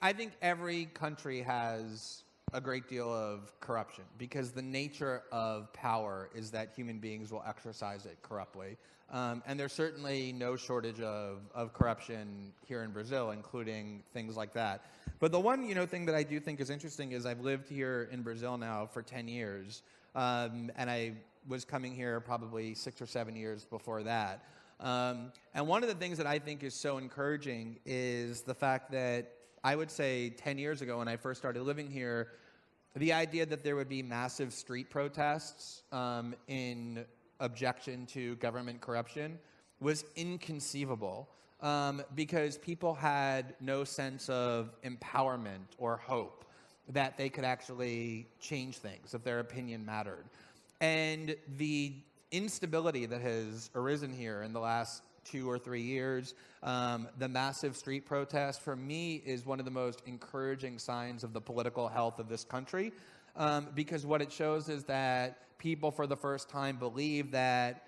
I think every country has a great deal of corruption because the nature of power is that human beings will exercise it corruptly. And there's certainly no shortage of corruption here in Brazil, including things like that. But the one thing that I do think is interesting is I've lived here in Brazil now for 10 years, and I was coming here probably 6 or 7 years before that. And one of the things that I think is so encouraging is the fact that I would say 10 years ago when I first started living here, the idea that there would be massive street protests in objection to government corruption was inconceivable because people had no sense of empowerment or hope that they could actually change things, that their opinion mattered. And the instability that has arisen here in the last 2 or 3 years, the massive street protests, for me, is one of the most encouraging signs of the political health of this country, because what it shows is that people, for the first time, believe that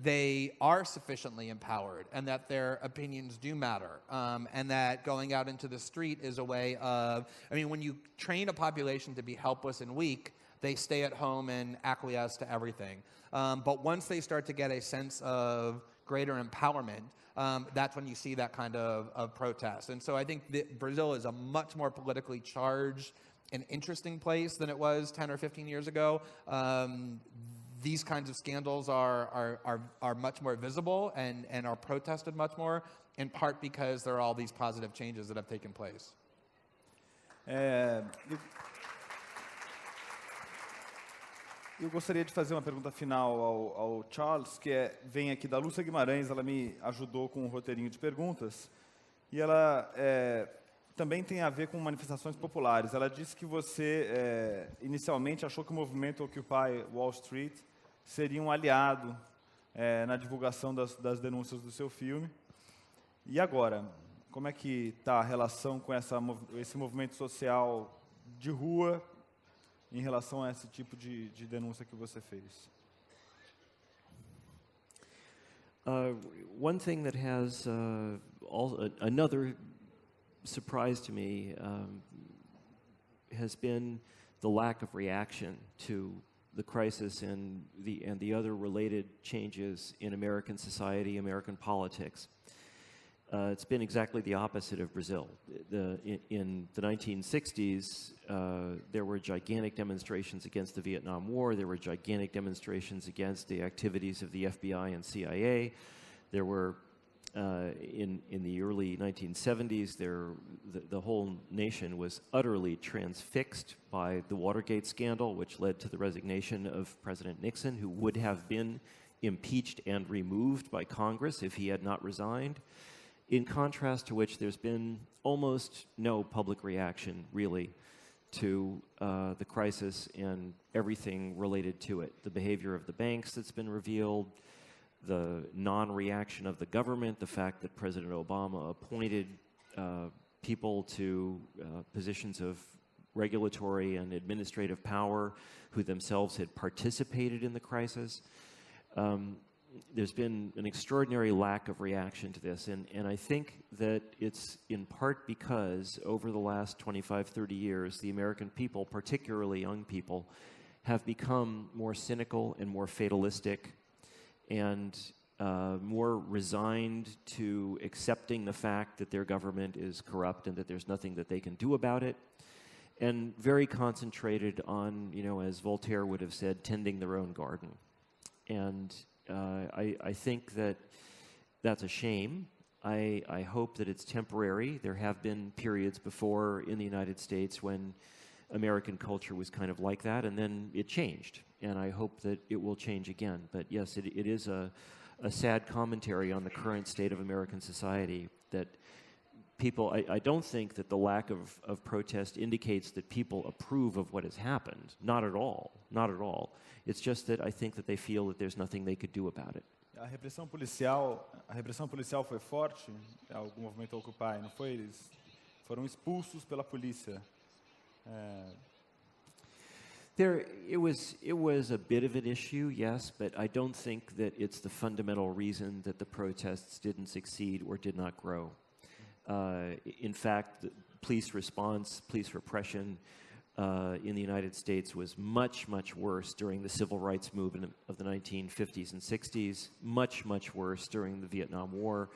they are sufficiently empowered and that their opinions do matter, and that going out into the street is a way of, when you train a population to be helpless and weak, they stay at home and acquiesce to everything. But once they start to get a sense of greater empowerment, that's when you see that kind of protest. And so I think that Brazil is a much more politically charged and interesting place than it was 10 or 15 years ago. These kinds of scandals are much more visible and are protested much more, in part because there are all these positive changes that have taken place.
Eu gostaria de fazer uma pergunta final ao Charles, que vem aqui da Lúcia Guimarães. Ela me ajudou com um roteirinho de perguntas. E ela também tem a ver com manifestações populares. Ela disse que você, inicialmente, achou que o movimento Occupy Wall Street seria um aliado na divulgação das denúncias do seu filme. E agora, como é que está a relação com esse movimento social de rua em relação a esse tipo de denúncia que você fez?
One thing that has another surprise to me has been the lack of reaction to the crisis and the other related changes in American society, American politics. It's been exactly the opposite of Brazil. In the 1960s, there were gigantic demonstrations against the Vietnam War. There were gigantic demonstrations against the activities of the FBI and CIA. There were, in the early 1970s, the whole nation was utterly transfixed by the Watergate scandal, which led to the resignation of President Nixon, who would have been impeached and removed by Congress if he had not resigned. In contrast to which, there's been almost no public reaction, really, to the crisis and everything related to it. The behavior of the banks that's been revealed, the non-reaction of the government, the fact that President Obama appointed people to positions of regulatory and administrative power who themselves had participated in the crisis. There's been an extraordinary lack of reaction to this, and I think that it's in part because over the last 25, 30 years, the American people, particularly young people, have become more cynical and more fatalistic, and more resigned to accepting the fact that their government is corrupt and that there's nothing that they can do about it, and very concentrated on, as Voltaire would have said, tending their own garden. And I think that that's a shame. I hope that it's temporary. There have been periods before in the United States when American culture was kind of like that, and then it changed. And I hope that it will change again. But yes, it is a sad commentary on the current state of American society that people, I don't think that the lack of protest indicates that people approve of what has happened. Not at all. Not at all. It's just that I think that they feel that there's nothing they could do about it.
A repressão policial foi forte ao movimento Occupy, não foi? Eles foram expulsos pela polícia.
It was a bit of an issue, yes, but I don't think that it's the fundamental reason that the protests didn't succeed or did not grow. In fact, the police response, police repression in the United States was much, much worse during the civil rights movement of the 1950s and 60s, much, much worse during the Vietnam War,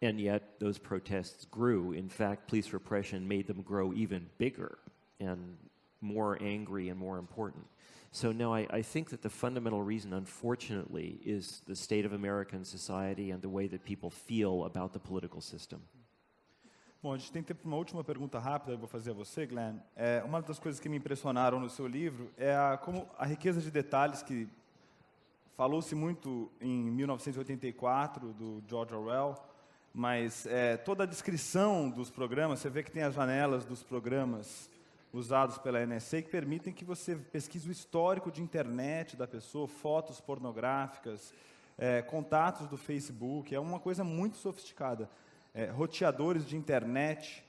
and yet those protests grew. In fact, police repression made them grow even bigger and more angry and more important. So no, I think that the fundamental reason, unfortunately, is the state of American society and the way that people feel about the political system.
Bom, a gente tem tempo para uma última pergunta rápida, eu vou fazer a você, Glenn. Uma das coisas que me impressionaram no seu livro é como a riqueza de detalhes que falou-se muito em 1984, do George Orwell, mas toda a descrição dos programas, você vê que tem as janelas dos programas usados pela NSA que permitem que você pesquise o histórico de internet da pessoa, fotos pornográficas, contatos do Facebook, é uma coisa muito sofisticada. Roteadores de internet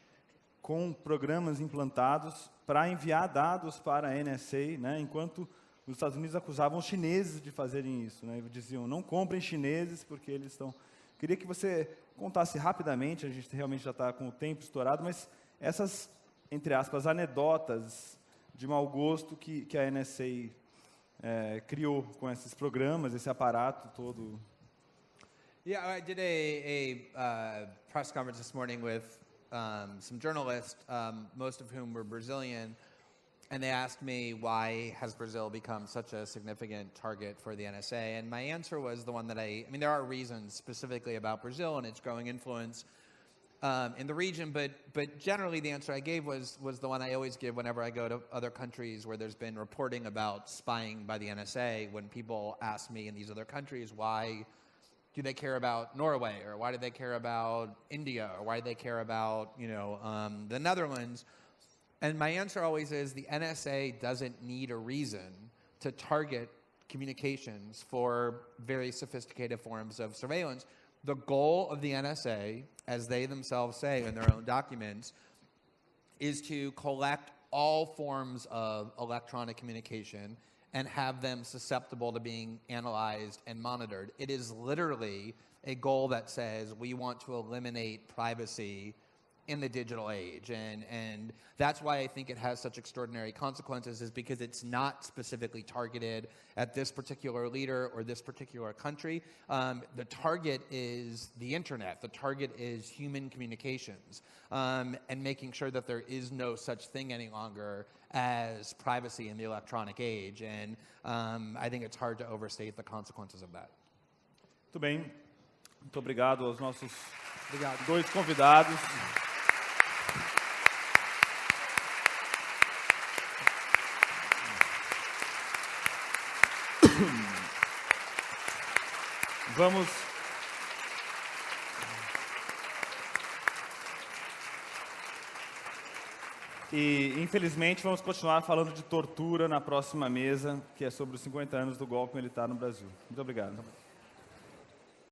com programas implantados para enviar dados para a NSA, né, enquanto os Estados Unidos acusavam os chineses de fazerem isso. Né, diziam, não comprem chineses porque eles estão... Queria que você contasse rapidamente, a gente realmente já está com o tempo estourado, mas essas, entre aspas, anedotas de mau gosto que a NSA criou com esses programas, esse aparato todo...
Yeah, I did a press conference this morning with some journalists, most of whom were Brazilian, and they asked me, why has Brazil become such a significant target for the NSA? And my answer was the one that I mean, there are reasons specifically about Brazil and its growing influence in the region, but generally the answer I gave was the one I always give whenever I go to other countries where there's been reporting about spying by the NSA. When people ask me in these other countries, why do they care about Norway, or why do they care about India, or why do they care about the Netherlands? And my answer always is the NSA doesn't need a reason to target communications for very sophisticated forms of surveillance. The goal of the NSA, as they themselves say in their own documents, is to collect all forms of electronic communication and have them susceptible to being analyzed and monitored. It is literally a goal that says we want to eliminate privacy in the digital age. And that's why I think it has such extraordinary consequences, is because it's not specifically targeted at this particular leader or this particular country. The target is the internet. The target is human communications, and making sure that there is no such thing any longer as privacy in the electronic age. And I think it's hard to overstate the consequences of that.
Muito bem. Muito obrigado aos nossos dois convidados. Vamos... E, infelizmente, vamos continuar falando de tortura na próxima mesa, que é sobre os 50 anos do golpe militar no Brasil. Muito obrigado.